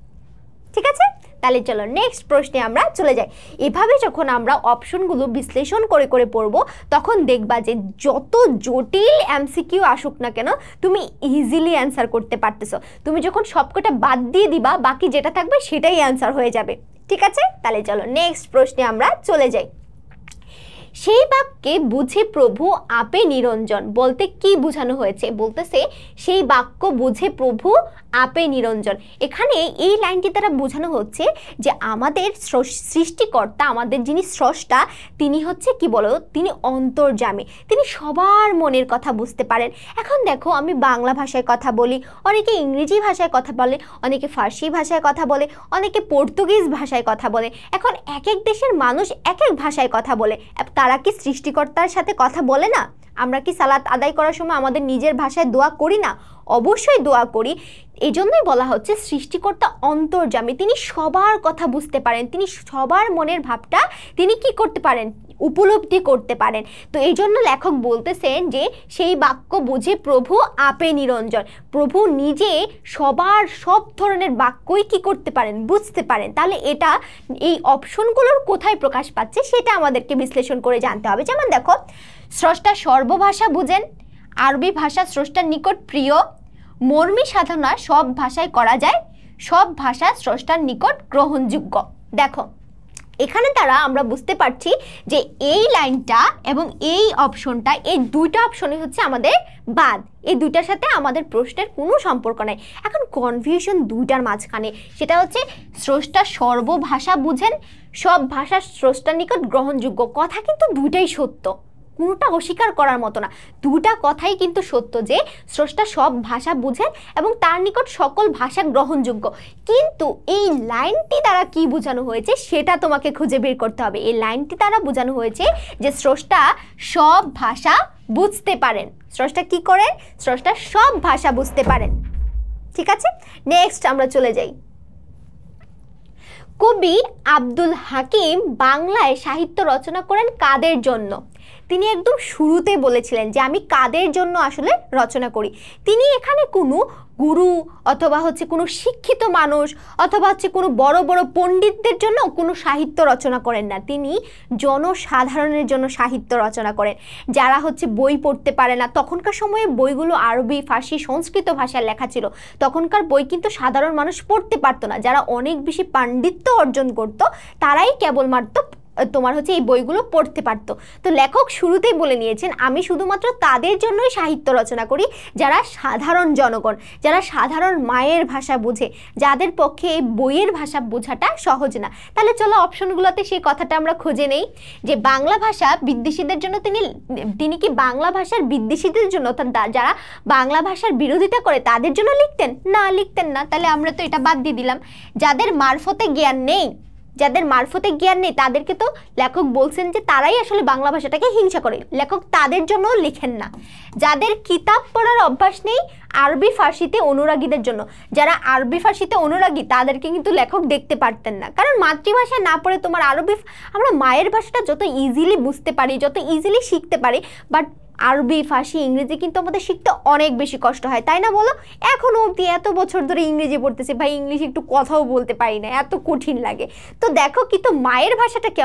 ঠিক আছে, তাহলে চলো নেক্সট প্রশ্নে আমরা চলে যাই। এভাবে যখন আমরা অপশনগুলো বিশ্লেষণ করে করে পড়ব তখন দেখবা যে যত জটিল এমসিকিউ আসুক না কেন তুমি ইজিলি অ্যান্সার করতে পারতেছো। তুমি যখন সবকটা বাদ দিয়ে দিবা বাকি যেটা থাকবে সেটাই অ্যান্সার হয়ে যাবে। ঠিক আছে, তাহলে চলো নেক্সট প্রশ্নে আমরা চলে যাই। সেই বাক্যে বুঝে প্রভু আপে নিরঞ্জন বলতে কি বোঝানো হয়েছে? বলতেছে সেই বাক্য বুঝে প্রভু আপে নিরঞ্জন। এখানে এই লাইনটি দ্বারা বোঝানো হচ্ছে যে আমাদের সৃষ্টিকর্তা, আমাদের যিনি স্রষ্টা, তিনি হচ্ছে কি বলো, তিনি অন্তর্যামী, তিনি সবার মনের কথা বুঝতে পারেন। এখন দেখো আমি বাংলা ভাষায় কথা বলি, অনেকে ইংরেজি ভাষায় কথা বলে, অনেকে ফার্সি ভাষায় কথা বলে, অনেকে পর্তুগিজ ভাষায় কথা বলে। এখন এক এক দেশের মানুষ এক এক ভাষায় কথা বলে, তারা কি সৃষ্টিকর্তার সাথে কথা বলে না? আমরা কি সালাত আদায় করার সময় আমাদের নিজের ভাষায় দোয়া করি না? অবশ্যই দোয়া করি। এই জন্যই বলা হচ্ছে সৃষ্টিকর্তা অন্তর্যামী, তিনি সবার কথা বুঝতে পারেন, তিনি সবার মনের ভাবটা তিনি কি করতে পারেন, উপলব্ধি করতে পারেন। তো এই জন্য লেখক বলতেছেন যে সেই বাক্য বুঝে প্রভু আপে নিরঞ্জন, প্রভু নিজে সবার সব ধরনের বাক্যই কি করতে পারেন, বুঝতে পারেন। তাহলে এটা এই অপশনগুলোর কোথায় প্রকাশ পাচ্ছে সেটা আমাদেরকে বিশ্লেষণ করে জানতে হবে। যেমন দেখো, স্রষ্টা সর্বভাষা বুঝেন, আরবি ভাষা স্রষ্টার নিকট প্রিয়, মর্মী সাধনা সব ভাষায় করা যায়, সব ভাষা স্রষ্টার নিকট গ্রহণযোগ্য। দেখো এখানে তারা আমরা বুঝতে পারছি যে এই লাইনটা এবং এই অপশনটা, এই দুইটা অপশনই হচ্ছে আমাদের বাদ, এই দুইটার সাথে আমাদের প্রশ্নের কোনো সম্পর্ক নাই। এখন কনফিউশন দুইটার মাঝখানে, সেটা হচ্ছে স্রষ্টা সর্বভাষা বুঝেন, সব ভাষা স্রষ্টার নিকট গ্রহণযোগ্য। কথা কিন্তু দুইটাই সত্য, কোনোটা অস্বীকার করার মতো না, দুটা কথাই কিন্তু সত্য যে স্রষ্টা সব ভাষা বুঝেন এবং তার নিকট সকল ভাষা গ্রহণযোগ্য। কিন্তু এই লাইনটি দ্বারা কি বোঝানো হয়েছে সেটা তোমাকে খুঁজে বের করতে হবে। এই লাইনটি দ্বারা বোঝানো হয়েছে যে স্রষ্টা সব ভাষা বুঝতে পারেন। স্রষ্টা কি করেন? স্রষ্টা সব ভাষা বুঝতে পারেন। ঠিক আছে, নেক্সট আমরা চলে যাই। কবি আব্দুল হাকিম বাংলায় সাহিত্য রচনা করেন কাদের জন্য? তিনি একদম শুরুতে বলেছিলেন যে আমি কাদের জন্য আসলে রচনা করি। তিনি এখানে কোনো গুরু অথবা হচ্ছে কোনো শিক্ষিত মানুষ অথবা হচ্ছে কোনো বড় বড় পণ্ডিতদের জন্য কোনো সাহিত্য রচনা করেন না, তিনি জনসাধারণের জন্য সাহিত্য রচনা করেন। যারা হচ্ছে বই পড়তে পারে না, তখনকার সময়ে বইগুলো আরবি ফার্সি সংস্কৃত ভাষায় লেখা ছিল, তখনকার বই কিন্তু সাধারণ মানুষ পড়তে পারতো না। যারা অনেক বেশি পাণ্ডিত্য অর্জন করত তারাই কেবলমাত্র তোমার হচ্ছে এই বইগুলো পড়তে পারতো। তো লেখক শুরুতেই বলে নিয়েছেন আমি শুধুমাত্র তাদের জন্যই সাহিত্য রচনা করি যারা সাধারণ জনগণ, যারা সাধারণ মায়ের ভাষা বুঝে, যাদের পক্ষে এই বইয়ের ভাষা বোঝাটা সহজ না। তাহলে চলো অপশনগুলোতে সেই কথাটা আমরা খুঁজে নেই যে বাংলা ভাষা বিদ্বেষীদের জন্য তিনি কি বাংলা ভাষার বিদ্বেষীদের জন্য, যারা বাংলা ভাষার বিরোধিতা করে তাদের জন্য লিখতেন? না, লিখতেন না। তাহলে আমরা তো এটা বাদ দিয়ে দিলাম। যাদের মারফতে জ্ঞান নেই, যাদের মারফতে জ্ঞান নেই তাদেরকে তো লেখক বলছেন যে তারাই আসলে বাংলা ভাষাটাকে হিংসা করে, লেখক তাদের জন্য লিখেন না। যাদের কিতাব পড়ার অভ্যাস নেই আরবি ফার্সিতে অনুরাগীদের জন্য, যারা আরবি ফার্সিতে অনুরাগী তাদেরকে কিন্তু লেখক দেখতে পারতেন না, কারণ মাতৃভাষা না পড়ে তোমার আরবি, আমরা মায়ের ভাষাটা যত ইজিলি বুঝতে পারি, যত ইজিলি শিখতে পারি, বাট আরবি ফার্সি ইংরেজি কিন্তু আমাদের শিখতে অনেক বেশি কষ্ট হয়, তাই না বলো? এখনও অবধি এত বছর ধরে ইংরেজি পড়তেছে ভাই, ইংলিশ একটু কথাও বলতে পারি না, এত কঠিন লাগে। তো দেখো কিন্তু মায়ের ভাষাটাকে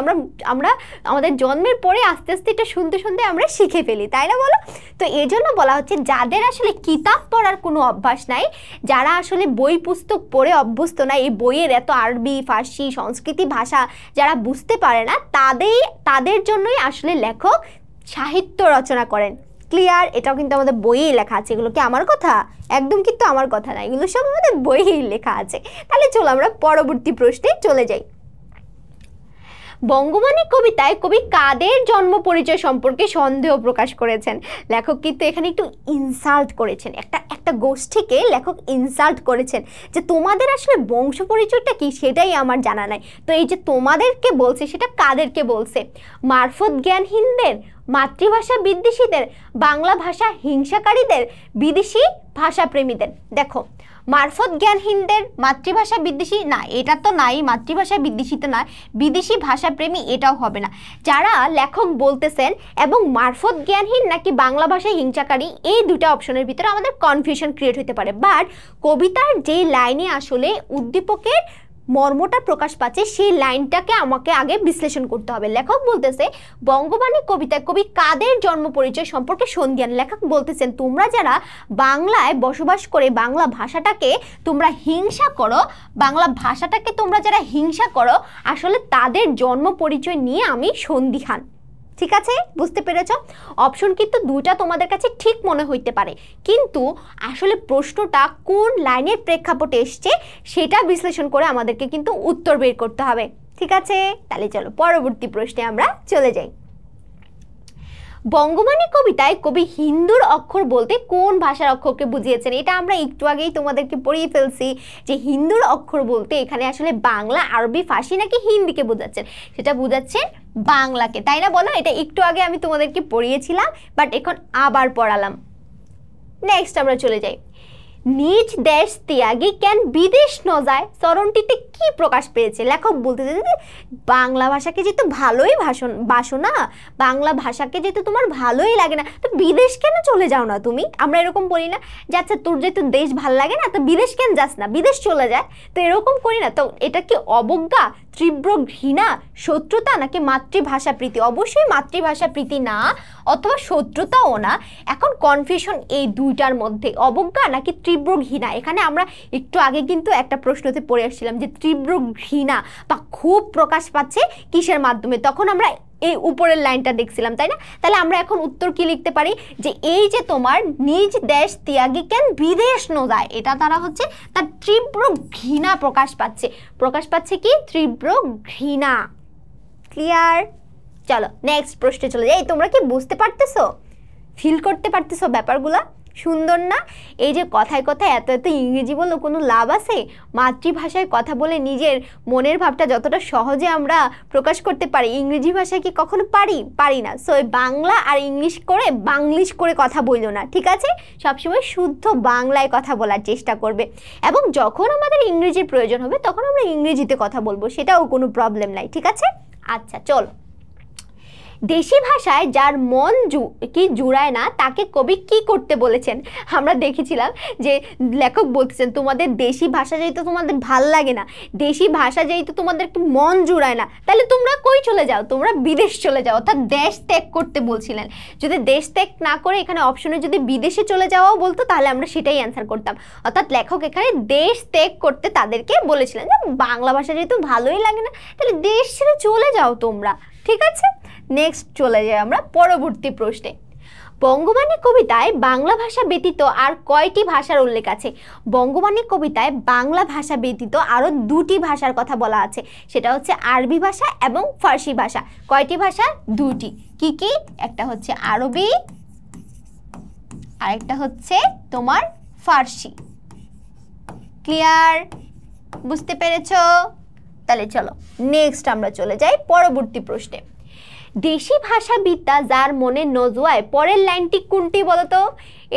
আমরা আমাদের জন্মের পরে আস্তে আস্তে এটা শুনতে শুনতে আমরা শিখে ফেলি, তাই না বলো? তো এই জন্য বলা হচ্ছে যাদের আসলে কিতাব পড়ার কোনো অভ্যাস নাই, যারা আসলে বই পুস্তক পড়ে অভ্যস্ত না, এই বইয়ের এত আরবি ফার্সি সংস্কৃতি ভাষা যারা বুঝতে পারে না, তাদের জন্যই আসলে লেখক সাহিত্য রচনা করেন। ক্লিয়ার? এটাও কিন্তু আমাদের বইয়েই লেখা আছে, এগুলো কি আমার কথা? একদম কিন্তু আমার কথা না, এগুলো সব আমাদের বইয়েই লেখা আছে। তাহলে চলো আমরা পরবর্তী প্রশ্নে চলে যাই। বঙ্গবাণী কবিতায় কবি কাদের জন্ম পরিচয় সম্পর্কে সন্দেহ প্রকাশ করেছেন? লেখক কিন্তু এখানে একটু ইনসাল্ট করেছেন, একটা গোষ্ঠীকে লেখক ইনসাল্ট করেছেন যে তোমাদের আসলে বংশ পরিচয়টা কি সেটাই আমার জানা নাই। তো এই যে তোমাদেরকে বলছে সেটা কাদেরকে বলছে? মারফত জ্ঞানহীনদের, মাতৃভাষা বিদ্বেষীদের, বাংলা ভাষা হিংসাকারীদের, বিদেশি ভাষাপ্রেমীদের। দেখো, মারফত জ্ঞানহীনদের, মাতৃভাষা বিদ্বেষী না, এটা তো নাই, মাতৃভাষা বিদ্বেষী তো নয়, বিদেশি ভাষাপ্রেমী এটাও হবে না। যারা লেখক বলতেছেন এবং মারফত জ্ঞানহীন নাকি বাংলা ভাষায় হিংসাকারী, এই দুটো অপশনের ভিতরে আমাদের কনফিউশন ক্রিয়েট হতে পারে। বাট কবিতার যে লাইনে আসলে উদ্দীপকের মর্মটা প্রকাশ পাচ্ছে সেই লাইনটাকে আমাকে আগে বিশ্লেষণ করতে হবে। লেখক বলতেছে বঙ্গবাণী কবিতায় কবি কাদের জন্ম পরিচয় সম্পর্কে সন্ধিয়ান। লেখক বলতেছেন তোমরা যারা বাংলায় বসবাস করে বাংলা ভাষাটাকে তোমরা হিংসা করো, বাংলা ভাষাটাকে তোমরা যারা হিংসা করো, আসলে তাদের জন্ম পরিচয় নিয়ে আমি সন্দিহান। ঠিক আছে, বুঝতে পেরেছ? অপশন কিন্তু দুইটা তোমাদের কাছে ঠিক মনে হইতে পারে, কিন্তু আসলে প্রশ্নটা কোন লাইনের প্রেক্ষাপটে এসছে সেটা বিশ্লেষণ করে আমাদেরকে কিন্তু উত্তর বের করতে হবে। ঠিক আছে, তাহলে চলো পরবর্তী প্রশ্নে আমরা চলে যাই। বঙ্গবাণী কবিতায় কবি হিন্দুর অক্ষর বলতে কোন ভাষার অক্ষরকে বুঝিয়েছেন? এটা আমরা একটু আগেই তোমাদেরকে পড়িয়ে ফেলছি যে হিন্দুর অক্ষর বলতে এখানে আসলে বাংলা, আরবি, ফার্সি নাকি হিন্দিকে বোঝাচ্ছেন? সেটা বোঝাচ্ছেন বাংলাকে, তাই না? বলো, এটা একটু আগে আমি তোমাদেরকে পড়িয়েছিলাম, বাট এখন আবার পড়ালাম। নেক্সট আমরা চলে যাই। নিজ দেশ ত্যাগী কেন বিদেশ ন যায় চরণটিতে কি প্রকাশ পেয়েছে? লেখক বলতে চাইছে বাংলা ভাষাকে যেহেতু ভালোই বাসো না, বাংলা ভাষাকে যেহেতু তোমার ভালোই লাগে না, তো বিদেশ কেন চলে যাও না তুমি? আমরা এরকম করি না যে আচ্ছা তোর যেহেতু দেশ ভাল লাগে না তো বিদেশ কেন যাস না, বিদেশ চলে যায়, তো এরকম করি না। তো এটা কি অবজ্ঞা, তীব্র ঘৃণা, শত্রুতা নাকি মাতৃভাষা প্রীতি? অবশ্যই মাতৃভাষা প্রীতি না, অথবা শত্রুতাও না। এখন কনফিউশন এই দুইটার মধ্যে, অবজ্ঞা নাকি তীব্র ঘৃণা। এখানে আমরা একটু আগে কিন্তু একটা প্রশ্নতে পড়ে আসছিলাম যে তীব্র ঘৃণা বা খুব প্রকাশ পাচ্ছে কিসের মাধ্যমে, তখন আমরা এই উপরের লাইনটা দেখছিলাম, তাই না? তাহলে আমরা এখন উত্তর কি লিখতে পারি যে এই যে তোমার নিজ দেশ ত্যাগী কেন বিদেশ ন যায়, এটা দ্বারা হচ্ছে তার তীব্র ঘৃণা প্রকাশ পাচ্ছে কি তীব্র ঘৃণা। ক্লিয়ার? চলো নেক্সট প্রশ্নে চলে যাই। তোমরা কি বুঝতে পারতেছো, ফিল করতে পারতেছো ব্যাপারগুলা? সুন্দর না? এই যে কথায় কথায় এত এত ইংরেজি বললো কোনো লাভ আছে? মাতৃভাষায় কথা বলে নিজের মনের ভাবটা যতটা সহজে আমরা প্রকাশ করতে পারি, ইংরেজি ভাষায় কি কখনো পারি না। সো বাংলা আর ইংলিশ করে বাংলিশ করে কথা বললো না, ঠিক আছে? সবসময় শুদ্ধ বাংলায় কথা বলার চেষ্টা করবে, এবং যখন আমাদের ইংরেজির প্রয়োজন হবে তখন আমরা ইংরেজিতে কথা বলবো, সেটাও কোনো প্রবলেম নাই, ঠিক আছে? আচ্ছা চলো, দেশি ভাষায় যার মন কি জুড়ায় না তাকে কবি কি করতে বলেছেন? আমরা দেখেছিলাম যে লেখক বলতেছেন তোমাদের দেশি ভাষা যেহেতু তোমাদের ভাল লাগে না, দেশি ভাষা যেহেতু তোমাদের মন জুড়ায় না, তাহলে তোমরা কই চলে যাও? তোমরা বিদেশ চলে যাও, অর্থাৎ দেশ ত্যাগ করতে বলছিলেন। যদি দেশ ত্যাগ না করে এখানে অপশনে যদি বিদেশে চলে যাওয়াও বলতো তাহলে আমরা সেটাই অ্যান্সার করতাম। অর্থাৎ লেখক এখানে দেশ ত্যাগ করতে তাদেরকে বলেছিলেন যে বাংলা ভাষা যেহেতু ভালোই লাগে না তাহলে দেশ ছেড়ে চলে যাও তোমরা, ঠিক আছে? নেক্সট চলে যাই আমরা পরবর্তী প্রশ্নে। বঙ্গবাণী কবিতায় বাংলা ভাষা ব্যতীত আর কয়টি ভাষার উল্লেখ আছে? বঙ্গবাণী কবিতায় বাংলা ভাষা ব্যতীত আরও দুটি ভাষার কথা বলা আছে, সেটা হচ্ছে আরবি ভাষা এবং ফার্সি ভাষা। কয়টি ভাষা? দুটি। কি কি? একটা হচ্ছে আরবি, আরেকটা হচ্ছে তোমার ফার্সি। ক্লিয়ার? বুঝতে পেরেছো? তাহলে চলো নেক্সট আমরা চলে যাই পরবর্তী প্রশ্নে। দেশি ভাষাবিদ্যা যার মনে নজোয়ায়, পরের লাইনটি কোনটি বলতো?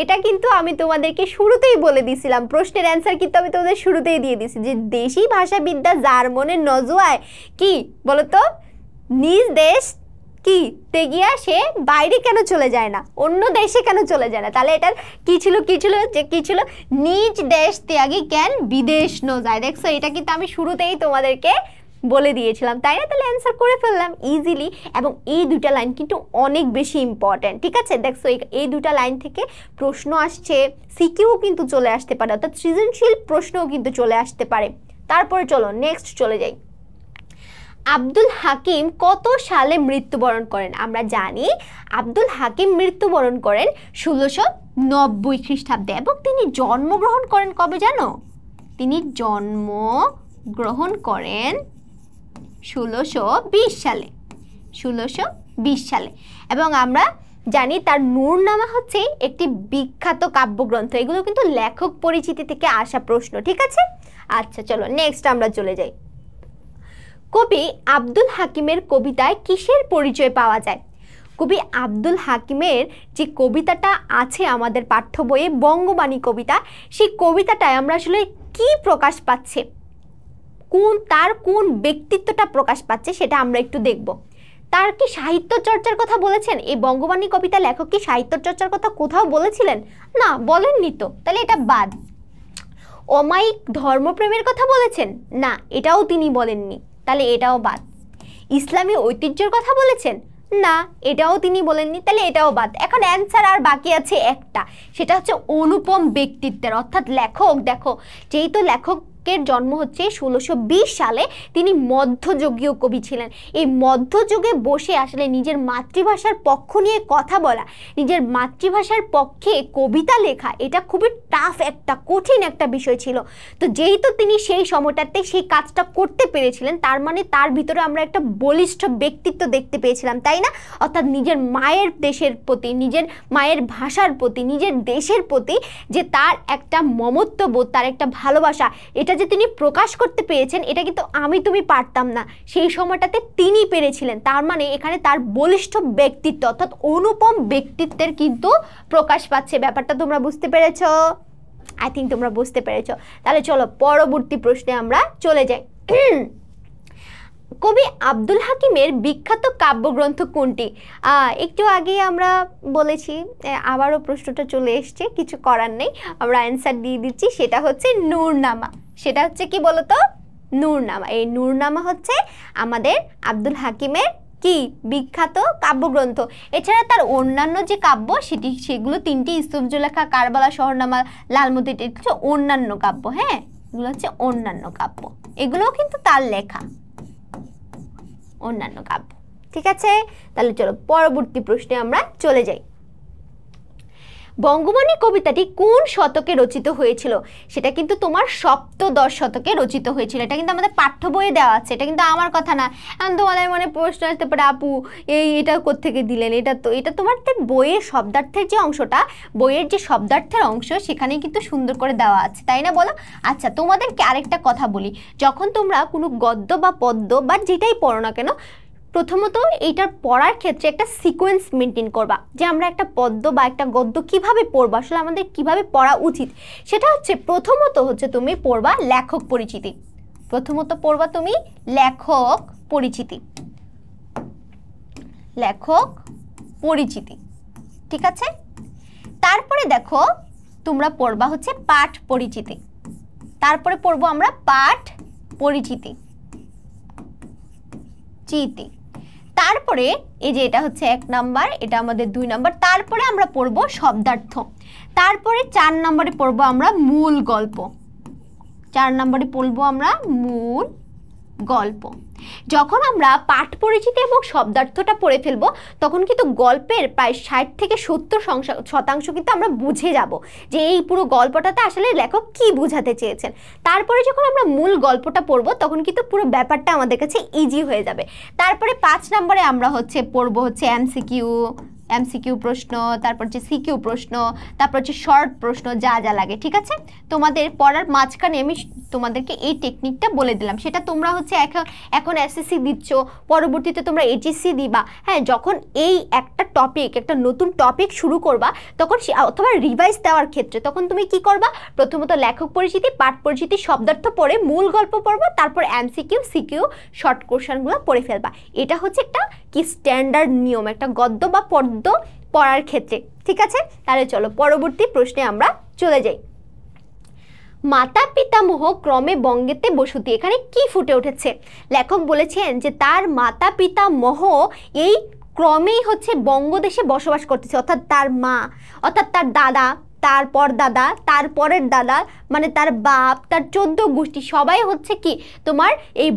এটা কিন্তু আমি তোমাদেরকে শুরুতেই বলে দিয়েছিলাম, প্রশ্নের অ্যান্সার কিন্তু আমি তোমাদের শুরুতেই দিয়ে দিয়েছি যে দেশি ভাষাবিদ্যা যার মনে নজোয়ায় কি বলতো? নিজ দেশ কি তেগিয়া সে বাইরে কেন চলে যায় না, অন্য দেশে কেন চলে যায় না? তাহলে এটার কি ছিল যে কি ছিল? নিজ দেশ ত্যাগী কেন বিদেশ ন যায়। দেখছো, এটা কিন্তু আমি শুরুতেই তোমাদেরকে বলে দিয়েছিলাম, তাই না? তাহলে অ্যান্সার করে ফেললাম ইজিলি। এবং এই দুটা লাইন কিন্তু অনেক বেশি ইম্পর্টেন্ট, ঠিক আছে? দেখছো, এই দুটা লাইন থেকে প্রশ্ন আসছে, সিকিউ কিন্তু চলে আসতে পারে, অর্থাৎ সৃজনশীল প্রশ্নও কিন্তু চলে আসতে পারে। তারপরে চলো নেক্সট চলে যাই। আব্দুল হাকিম কত সালে মৃত্যুবরণ করেন? আমরা জানি আব্দুল হাকিম মৃত্যুবরণ করেন 1690 খ্রিস্টাব্দে, এবং তিনি জন্মগ্রহণ করেন কবে জানো? তিনি জন্মগ্রহণ করেন 1620 সালে, 1620 সালে। এবং আমরা জানি তার নূরনামা হচ্ছে একটি বিখ্যাত কাব্যগ্রন্থ। এগুলো কিন্তু লেখক পরিচিতি থেকে আসা প্রশ্ন, ঠিক আছে। আচ্ছা চলো নেক্সট আমরা চলে যাই। কবি আব্দুল হাকিমের কবিতায় কিসের পরিচয় পাওয়া যায়? কবি আব্দুল হাকিমের যে কবিতাটা আছে আমাদের পাঠ্য বইয়ে, বঙ্গবাণী কবিতা, সেই কবিতাটায় আমরা আসলে কি প্রকাশ পাচ্ছে, তার কোন ব্যক্তিত্বটা প্রকাশ পাচ্ছে সেটা আমরা একটু দেখব। তার কি সাহিত্য চর্চার কথা বলেছেন? এই বঙ্গবাণী কবিতা লেখক কি সাহিত্য চর্চার কথা কোথাও বলেছিলেন? না, বলেননি তো, তাহলে এটা বাদ। অমায়িক ধর্মপ্রেমের কথা বলেছেন? না, এটাও তিনি বলেননি, তাহলে এটাও বাদ। ইসলামী ঐতিহ্যের কথা বলেছেন? না, এটাও তিনি বলেননি, তাহলে এটাও বাদ। এখন অ্যান্সার আর বাকি আছে একটা, সেটা হচ্ছে অনুপম ব্যক্তিত্বের, অর্থাৎ লেখক। দেখো, যেহেতু লেখকের জন্ম হচ্ছে 1620 সালে, তিনি মধ্যযুগীয় কবি ছিলেন। এই মধ্যযুগে বসে আসলে নিজের মাতৃভাষার পক্ষ নিয়ে কথা বলা, নিজের মাতৃভাষার পক্ষে কবিতা লেখা, এটা খুবই টাফ একটা, কঠিন একটা বিষয় ছিল। তো যেহেতু তিনি সেই সময়টাতে সেই কাজটা করতে পেরেছিলেন, তার মানে তার ভিতরে আমরা একটা বলিষ্ঠ ব্যক্তিত্ব দেখতে পেয়েছিলাম, তাই না? অর্থাৎ নিজের মায়ের দেশের প্রতি, নিজের মায়ের ভাষার প্রতি, নিজের দেশের প্রতি যে তার একটা মমত্ববোধ, তার একটা ভালোবাসা, এটা যে তিনি প্রকাশ করতে পেরেছেন, এটা কিন্তু আমি তুমি পারতাম না, সেই সময়টাতে তিনি পেরেছিলেন। তার মানে এখানে তার বলিষ্ঠ ব্যক্তিত্ব অর্থাৎ অনুপম ব্যক্তিত্বের কিন্তু প্রকাশ পাচ্ছে। ব্যাপারটা তোমরা বুঝতে পেরেছো? আই থিঙ্ক তোমরা বুঝতে পেরেছো। তাহলে চলো পরবর্তী প্রশ্নে আমরা চলে যাই। কবি আব্দুল হাকিমের বিখ্যাত কাব্যগ্রন্থ কোনটি? একটু আগে আমরা বলেছি, আবারও প্রশ্নটা চলে এসছে, কিছু করার নেই, আমরা অ্যান্সার দিয়ে দিচ্ছি। সেটা হচ্ছে নূরনামা। সেটা হচ্ছে কি বলতো? নূরনামা। এই নূরনামা হচ্ছে আমাদের আব্দুল হাকিমের কি বিখ্যাত কাব্যগ্রন্থ। এছাড়া তার অন্যান্য যে কাব্য সেগুলো তিনটি, ইউসুফ জুলেখা, কারবালা, শহরনামা, লালমতি, হচ্ছে অন্যান্য কাব্য। হ্যাঁ, এগুলো হচ্ছে অন্যান্য কাব্য, এগুলোও কিন্তু তার লেখা, অন্যান্য কাব্য। ঠিক আছে, তাহলে চলো পরবর্তী প্রশ্নে আমরা চলে যাই। বঙ্গবাণী কবিতাটি কোন শতকে রচিত হয়েছিল? সেটা কিন্তু তোমার সপ্তদশ শতকে রচিত হয়েছিল। এটা কিন্তু আমাদের পাঠ্য বইয়ে দেওয়া আছে, এটা কিন্তু আমার কথা না। এখন তোমাদের মনে প্রশ্ন আসতে পারে, আপু এটা কোত্থেকে দিলেন? এটা তোমার বইয়ের শব্দার্থের যে অংশটা, বইয়ের যে শব্দার্থের অংশ, সেখানে কিন্তু সুন্দর করে দেওয়া আছে, তাই না বলো? আচ্ছা, তোমাদেরকে আরেকটা কথা বলি, যখন তোমরা কোনো গদ্য বা পদ্য বা যেটাই পড়ো না কেন, প্রথমত এইটার পড়ার ক্ষেত্রে একটা সিকোয়েন্স মেনটেন করবা, যে আমরা একটা পদ্য বা একটা গদ্য কিভাবে পড়বো, আসলে আমাদের কিভাবে পড়া উচিত। সেটা হচ্ছে প্রথমত হচ্ছে তুমি পড়বা লেখক পরিচিতি। প্রথমত পড়বা তুমি লেখক পরিচিতি, লেখক পরিচিতি, ঠিক আছে। তারপরে দেখো তোমরা পড়বা হচ্ছে পাঠ পরিচিতি, তারপরে পড়বো আমরা পাঠ পরিচিতি, চিতি। তারপরে এই যে এটা হচ্ছে 1 নাম্বার, এটা আমাদের 2 নাম্বার। তারপরে আমরা পড়বো শব্দার্থ, তারপরে 4 নম্বরে পড়বো আমরা মূল গল্প, 4 নম্বরে পড়বো আমরা মূল গল্প। যখন আমরা পাঠ পরিচিতি এবং শব্দার্থটা পড়ে ফেলবো, তখন কিন্তু গল্পের প্রায় 60 থেকে 70% কিন্তু আমরা বুঝে যাব যে এই পুরো গল্পটাতে আসলে লেখক কি বোঝাতে চেয়েছেন। তারপরে যখন আমরা মূল গল্পটা পড়বো, তখন কিন্তু পুরো ব্যাপারটা আমাদের কাছে ইজি হয়ে যাবে। তারপরে 5 নম্বরে আমরা পড়বো হচ্ছে এমসিকিউ প্রশ্ন, তারপর হচ্ছে সিকিউ প্রশ্ন, তারপর হচ্ছে শর্ট প্রশ্ন, যা যা লাগে, ঠিক আছে। তোমাদের পড়ার মাঝখানে আমি তোমাদেরকে এই টেকনিকটা বলে দিলাম, সেটা তোমরা হচ্ছে এখন এসএসসি দিচ্ছ, পরবর্তীতে তোমরা এইচএসসি দিবা। হ্যাঁ, যখন এই একটা নতুন টপিক শুরু করবা, তখন অথবা রিভাইজ দেওয়ার ক্ষেত্রে তখন তুমি কি করবা? প্রথমত লেখক পরিচিতি, পাঠ পরিচিতি, শব্দার্থ পড়ে মূল গল্প পড়বা, তারপর এমসিকিউ, সিকিউ, শর্ট কোশ্চেনগুলো পড়ে ফেলবা। এটা হচ্ছে একটা কি স্ট্যান্ডার্ড নিয়ম একটা গদ্য বা পদ্য পড়ার ক্ষেত্রে, ঠিক আছে। তাহলে চলো পরবর্তী প্রশ্নে আমরা চলে যাই। মাতা পিতামহ ক্রমে বঙ্গেতে বসতি, এখানে কি ফুটে উঠেছে? লেখক বলেছেন যে তার মাতা পিতামহ এই ক্রমেই হচ্ছে বঙ্গদেশে বসবাস করতেছে, অর্থাৎ তার মা, অর্থাৎ তার দাদা, তারপর দাদা, তারপরের দাদা, মানে তার বাপ, তার 14 গোষ্ঠী সবাই হচ্ছে কি তোমার এই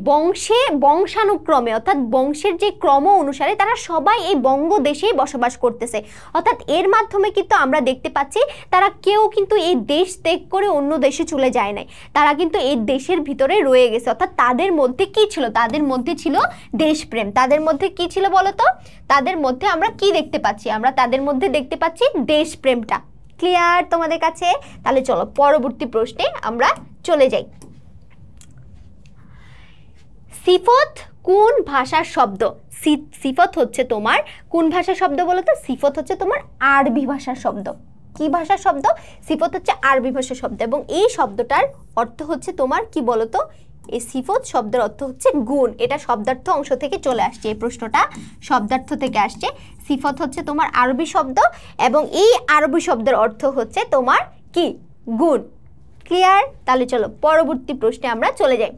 বংশানুক্রমে অর্থাৎ বংশের যে ক্রম অনুসারে তারা সবাই এই বঙ্গদেশেই বসবাস করতেছে। অর্থাৎ এর মাধ্যমে কিন্তু আমরা দেখতে পাচ্ছি তারা কেউ কিন্তু এই দেশ ত্যাগ করে অন্য দেশে চলে যায় নাই, তারা কিন্তু এই দেশের ভিতরে রয়ে গেছে। অর্থাৎ তাদের মধ্যে কি ছিল? তাদের মধ্যে ছিল দেশপ্রেম। তাদের মধ্যে কি ছিল বলতো? তাদের মধ্যে আমরা কি দেখতে পাচ্ছি? আমরা তাদের মধ্যে দেখতে পাচ্ছি দেশপ্রেমটা। ক্লিয়ার তোমাদের কাছে? তাহলে চলো পরবর্তী প্রশ্নে আমরা চলে যাই। সিফত কোন ভাষার শব্দ? সিফত হচ্ছে তোমার কোন ভাষার শব্দ বলো তো? সিফত হচ্ছে তোমার আরবি ভাষার শব্দ। কি ভাষার শব্দ? সিফত হচ্ছে আরবি ভাষার শব্দ এবং এই শব্দটার অর্থ হচ্ছে তোমার কি বলতো? এই সিফত শব্দের অর্থ হচ্ছে গুণ। এটা শব্দার্থ অংশ থেকে চলে আসছে, এই প্রশ্নটা শব্দার্থ থেকে আসছে। সিফত হচ্ছে তোমার আরবি শব্দ এবং এই আরবি শব্দের অর্থ হচ্ছে তোমার কি? গুণ। ক্লিয়ার? তাহলে চলো পরবর্তী প্রশ্নে আমরা চলে যাই।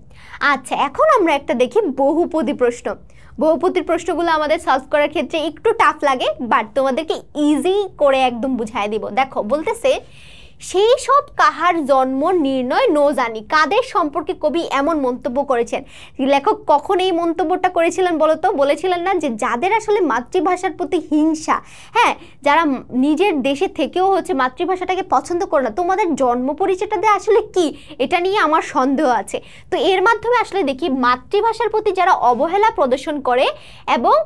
আচ্ছা, এখন আমরা একটা দেখি বহুপদী প্রশ্ন। বহুপদীর প্রশ্নগুলো আমাদের সলভ করার ক্ষেত্রে একটু টাফ লাগে, বাট তোমাদেরকে ইজি করে একদম বুঝাই দিব। দেখো বলতেছে, সেই সব কাহার জন্ম নির্ণয় ন জানি। কাদের সম্পর্কে কবি এমন মন্তব্য করেছেন? লেখক কখন এই মন্তব্যটা করেছিলেন বলতো? বলেছিলেন না যে যাদের আসলে মাতৃভাষার প্রতি হিংসা, হ্যাঁ, যারা নিজের দেশে থেকেও হচ্ছে মাতৃভাষাটাকে পছন্দ করে না, তোমাদের জন্ম পরিচয়টা দিয়ে আসলে কি, এটা নিয়ে আমার সন্দেহ আছে। তো এর মাধ্যমে আসলে দেখি মাতৃভাষার প্রতি যারা অবহেলা প্রদর্শন করে এবং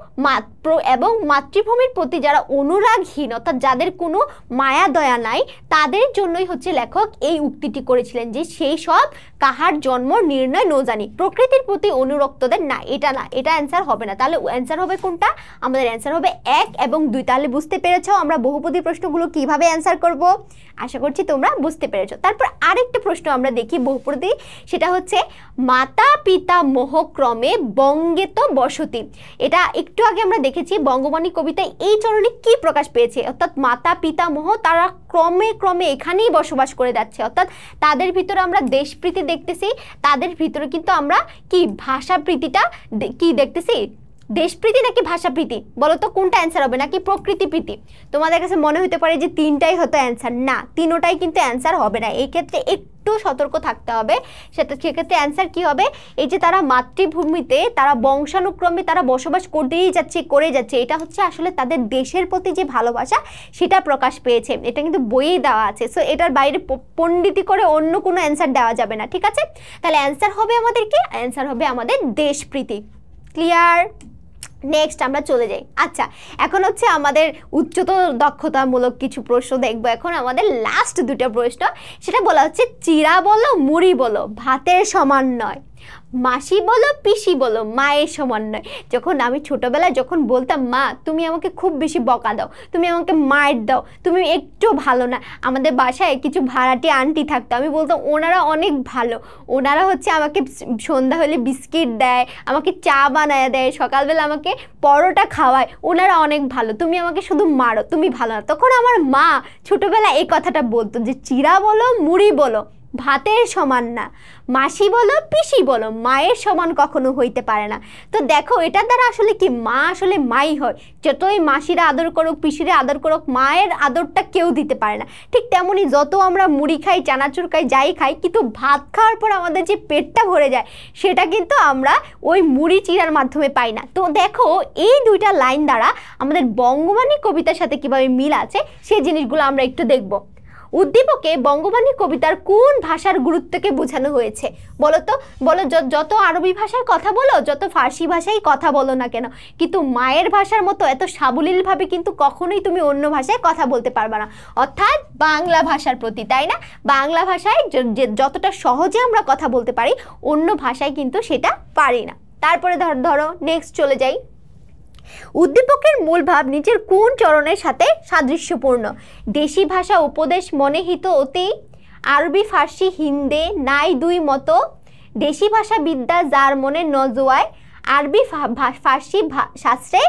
মাতৃভূমির প্রতি যারা অনুরাগহীন, অর্থাৎ যাদের কোনো মায়া দয়া নাই, তাদের জন্যই হচ্ছে লেখক এই উক্তিটি করেছিলেন যে সেই সব কাহার জন্ম নির্ণয় ন জানি। প্রকৃতির প্রতি অনুরক্তদের না, এটা না, এটা অ্যান্সার হবে না। তাহলে অ্যান্সার হবে কোনটা? আমাদের অ্যান্সার হবে 1 এবং 2। তাহলে বুঝতে পেরেছো আমরা বহুপদী প্রশ্নগুলো কিভাবে অ্যান্সার করব? আশা করছি তোমরা বুঝতে পেরেছো। তারপর আরেকটা প্রশ্ন আমরা দেখি বহুপদী, সেটা হচ্ছে মাতা পিতা মোহক্রমে বঙ্গেত বসতি। এটা একটু আগে আমরা দেখেছি বঙ্গবাণী কবিতায় এই চরণে কি প্রকাশ পেয়েছে, অর্থাৎ মাতা পিতা মোহ, তারা ক্রমে ক্রমে এখানেই বসবাস করে যাচ্ছে। অর্থাৎ তাদের ভিতরে আমরা দেশপ্রীতি দেখতেছি, তাদের ভিতরে কিন্তু আমরা কি ভাষাপ্রীতিটা কি দেখতেছি? দেশপ্রীতি নাকি ভাষাপ্রীতি বলো তো কোনটা অ্যান্সার হবে? নাকি প্রকৃতি প্রীতি? তোমাদের কাছে মনে হতে পারে যে তিনটাই হয়তো অ্যান্সার, না, তিনোটাই কিন্তু অ্যান্সার হবে না। এই ক্ষেত্রে একটু সতর্ক থাকতে হবে। সেক্ষেত্রে অ্যান্সার কি হবে? এই যে তারা মাতৃভূমিতে তারা বংশানুক্রমে তারা বসবাস করে যাচ্ছে, এটা হচ্ছে আসলে তাদের দেশের প্রতি যে ভালোবাসা সেটা প্রকাশ পেয়েছে। এটা কিন্তু বইয়েই দেওয়া আছে। সো এটার বাইরে পণ্ডিতি করে অন্য কোনো অ্যান্সার দেওয়া যাবে না, ঠিক আছে? তাহলে অ্যান্সার হবে আমাদের কি? অ্যান্সার হবে আমাদের দেশপ্রীতি। ক্লিয়ার? নেক্সট আমরা চলে যাই। আচ্ছা, এখন হচ্ছে আমাদের উচ্চতর দক্ষতামূলক কিছু প্রশ্ন দেখবো। এখন আমাদের লাস্ট দুটো প্রশ্ন, সেটা বলা হচ্ছে চিরা বলো মুড়ি বলো ভাতের সমান নয়, মাসি বলো পিসি বলো মায়ের সমান নয়। যখন আমি ছোটবেলায় যখন বলতাম মা তুমি আমাকে খুব বেশি বকা দাও, তুমি আমাকে মায়ের দাও, তুমি একটু ভালো না, আমাদের বাসায় কিছু ভাড়াটি আন্টি থাকতো, আমি বলতাম ওনারা অনেক ভালো, ওনারা হচ্ছে আমাকে সন্ধ্যা হলে বিস্কিট দেয়, আমাকে চা বানায় দেয়, সকালবেলা আমাকে পরোটা খাওয়ায়, ওনারা অনেক ভালো, তুমি আমাকে শুধু মারো, তুমি ভালো না। তখন আমার মা ছোটবেলায় এই কথাটা বলতো যে চিরা বলো মুড়ি বলো ভাতের সমান না, মাসি বলো পিসি বলো মায়ের সমান কখনো হইতে পারে না। তো দেখো এটার দ্বারা আসলে কি, মা আসলে মাই হয়, যতই মাসিরা আদর করুক পিসিরা আদর করুক মায়ের আদরটা কেউ দিতে পারে না। ঠিক তেমনি যত আমরা মুড়ি খাই চানাচুর খাই যাই খাই, কিন্তু ভাত খাওয়ার পর আমাদের যে পেটটা ভরে যায় সেটা কিন্তু আমরা ওই মুড়ি চিরার মাধ্যমে পাই না। তো দেখো এই দুইটা লাইন দ্বারা আমাদের বঙ্গবাণী কবিতার সাথে কিভাবে মিল আছে সেই জিনিসগুলো আমরা একটু দেখব। উদ্দীপকে বঙ্গবাণী কবিতার কোন ভাষার গুরুত্বকে বোঝানো হয়েছে বলো তো? বলো যত আরবি ভাষায় কথা বলো, যত ফার্সি ভাষায় কথা বলো না কেন, কিন্তু মায়ের ভাষার মতো এত সাবলীলভাবে কিন্তু কখনোই তুমি অন্য ভাষায় কথা বলতে পারবে না, অর্থাৎ বাংলা ভাষার প্রতি, তাই না? বাংলা ভাষায় যতটা সহজে আমরা কথা বলতে পারি অন্য ভাষায় কিন্তু সেটা পারি না। তারপরে ধরো নেক্সট চলে যাই। উদ্দীপকের মূল ভাব নিচের কোন চরণের সাথে সাদৃশ্যপূর্ণ? দেশি ভাষা উপদেশ মনে হিত অতি, আরবি ফার্সি হিন্দে নাই দুই মতো, দেশি ভাষা বিদ্যা যার মনে নজোয়ায়, আরবি ফার্সি শাস্ত্রে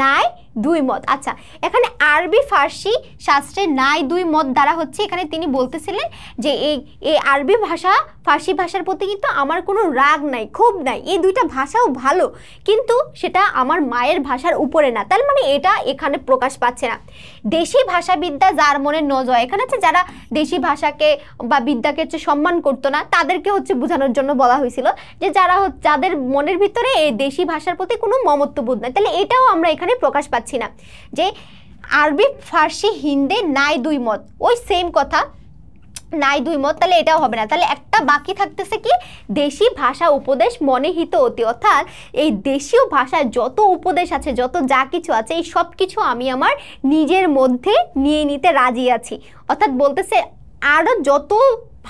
নাই দুই মত। আচ্ছা, এখানে আরবি ফার্সি শাস্ত্রে নাই দুই মত দ্বারা হচ্ছে এখানে তিনি বলতেছিলেন যে এই আরবি ভাষা ফার্সি ভাষার প্রতি কিন্তু আমার কোনো রাগ নাই, ক্ষোভ নাই, এই দুইটা ভাষাও ভালো, কিন্তু সেটা আমার মায়ের ভাষার উপরে না। তার মানে এটা এখানে প্রকাশ পাচ্ছে না। দেশি ভাষাবিদ্যা যার মনে ন জয়, এখানে হচ্ছে যারা দেশি ভাষাকে বা বিদ্যাকে হচ্ছে সম্মান করতো না তাদেরকে হচ্ছে বোঝানোর জন্য বলা হয়েছিল যে যাদের মনের ভিতরে এই দেশি ভাষার প্রতি কোনো মমত্ববোধ নাই। তাহলে এটাও আমরা এখানে প্রকাশ পাচ্ছি না যে আরবি ফার্সি হিন্দে নাই দুই মত, ওই সেম কথা নাই দুই মত, তাহলে এটাও হবে না। তাহলে একটা বাকি থাকতেছে কি, দেশি ভাষা উপদেশ মনে হিত অতি, অর্থাৎ এই দেশীয় ভাষায় যত উপদেশ আছে, যত যা কিছু আছে, এই সব কিছু আমি আমার নিজের মধ্যে নিয়ে নিতে রাজি আছি। অর্থাৎ বলতেছে আরও যত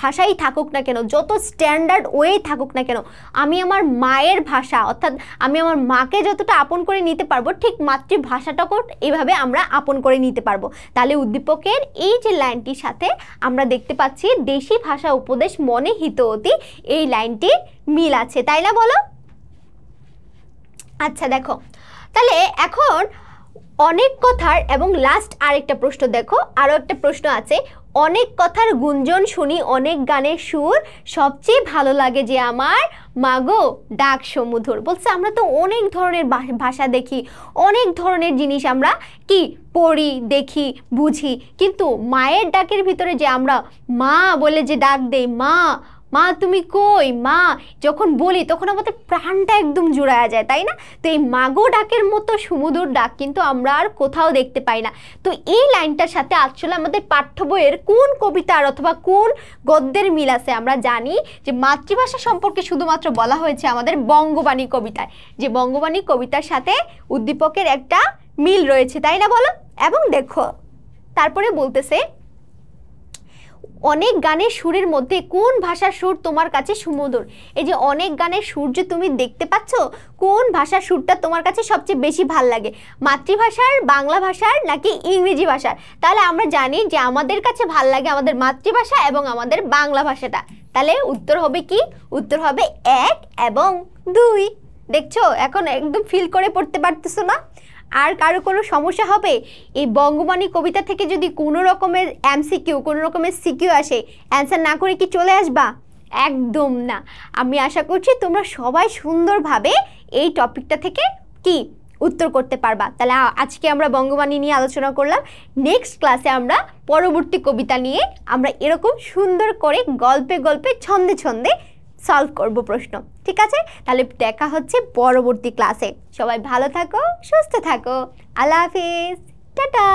ভাষাই থাকুক না কেন, যত স্ট্যান্ডার্ড ওয়ে থাকুক না কেন, আমি আমার মায়ের ভাষা অর্থাৎ আমি আমার মাকে যতটা আপন করে নিতে পারবো, ঠিক মাতৃভাষাটাকেও এভাবে আমরা আপন করে নিতে পারবো। তাহলে উদ্দীপকের এই যে লাইনটির সাথে আমরা দেখতে পাচ্ছি দেশি ভাষা উপদেশ মনে হিত অতি, এই লাইনটি মিল আছে, তাই না বলো? আচ্ছা দেখো, তাহলে এখন অনেক কথার এবং লাস্ট আরেকটা প্রশ্ন দেখো, আরও একটা প্রশ্ন আছে, অনেক কথার গুঞ্জন শুনি অনেক গানের সুর, সবচেয়ে ভালো লাগে যে আমার মাগো ডাক সমুধুর। বলছে আমরা তো অনেক ধরনের ভাষা দেখি, অনেক ধরনের জিনিস আমরা কি পড়ি, দেখি, বুঝি, কিন্তু মায়ের ডাকের ভিতরে যে আমরা মা বলে যে ডাক দেই, মা মা তুমি কই, মা যখন বলি তখন আমাদের প্রাণটা একদম জুড়ায়া যায়, তাই না? তো এই মাগো ডাকের মতো সুমধুর ডাক কিন্তু আমরা আর কোথাও দেখতে পাই না। তো এই লাইনটার সাথে আসলে আমাদের পাঠ্য বইয়ের কোন কবিতার অথবা কোন গদ্যের মিল আছে? আমরা জানি যে মাতৃভাষা সম্পর্কে শুধুমাত্র বলা হয়েছে আমাদের বঙ্গবাণী কবিতায়, যে বঙ্গবাণী কবিতার সাথে উদ্দীপকের একটা মিল রয়েছে, তাই না বলো? এবং দেখো তারপরে বলতেছে অনেক গানের সুরের মধ্যে কোন ভাষার সুর তোমার কাছে সুমধুর? এই যে অনেক গানের সুর যে তুমি দেখতে পাচ্ছ, কোন ভাষার সুরটা তোমার কাছে সবচেয়ে বেশি ভাল লাগে, মাতৃভাষার, বাংলা ভাষার নাকি ইংরেজি ভাষার? তাহলে আমরা জানি যে আমাদের কাছে ভাল লাগে আমাদের মাতৃভাষা এবং আমাদের বাংলা ভাষাটা। তাহলে উত্তর হবে কি? উত্তর হবে 1 এবং 2। দেখছো এখন একদম ফিল করে পড়তে পারতেছো না? আর কারো কোনো সমস্যা হবে? এই বঙ্গবাণী কবিতা থেকে যদি কোনো রকমের এমসিকিউ, কোনো রকমের সিকিউ আসে, অ্যান্সার না করে কি চলে আসবা? একদম না। আমি আশা করছি তোমরা সবাই সুন্দরভাবে এই টপিকটা থেকে কি উত্তর করতে পারবা। তাহলে আজকে আমরা বঙ্গবাণী নিয়ে আলোচনা করলাম, নেক্সট ক্লাসে আমরা পরবর্তী কবিতা নিয়ে আমরা এরকম সুন্দর করে গল্পে গল্পে ছন্দে ছন্দে সলভ করব প্রশ্ন, ঠিক আছে? তাহলে দেখা হচ্ছে পরবর্তী ক্লাসে। সবাই ভালো থাকো, সুস্থ থাকো, আল্লাহ হাফিজ, টাটা।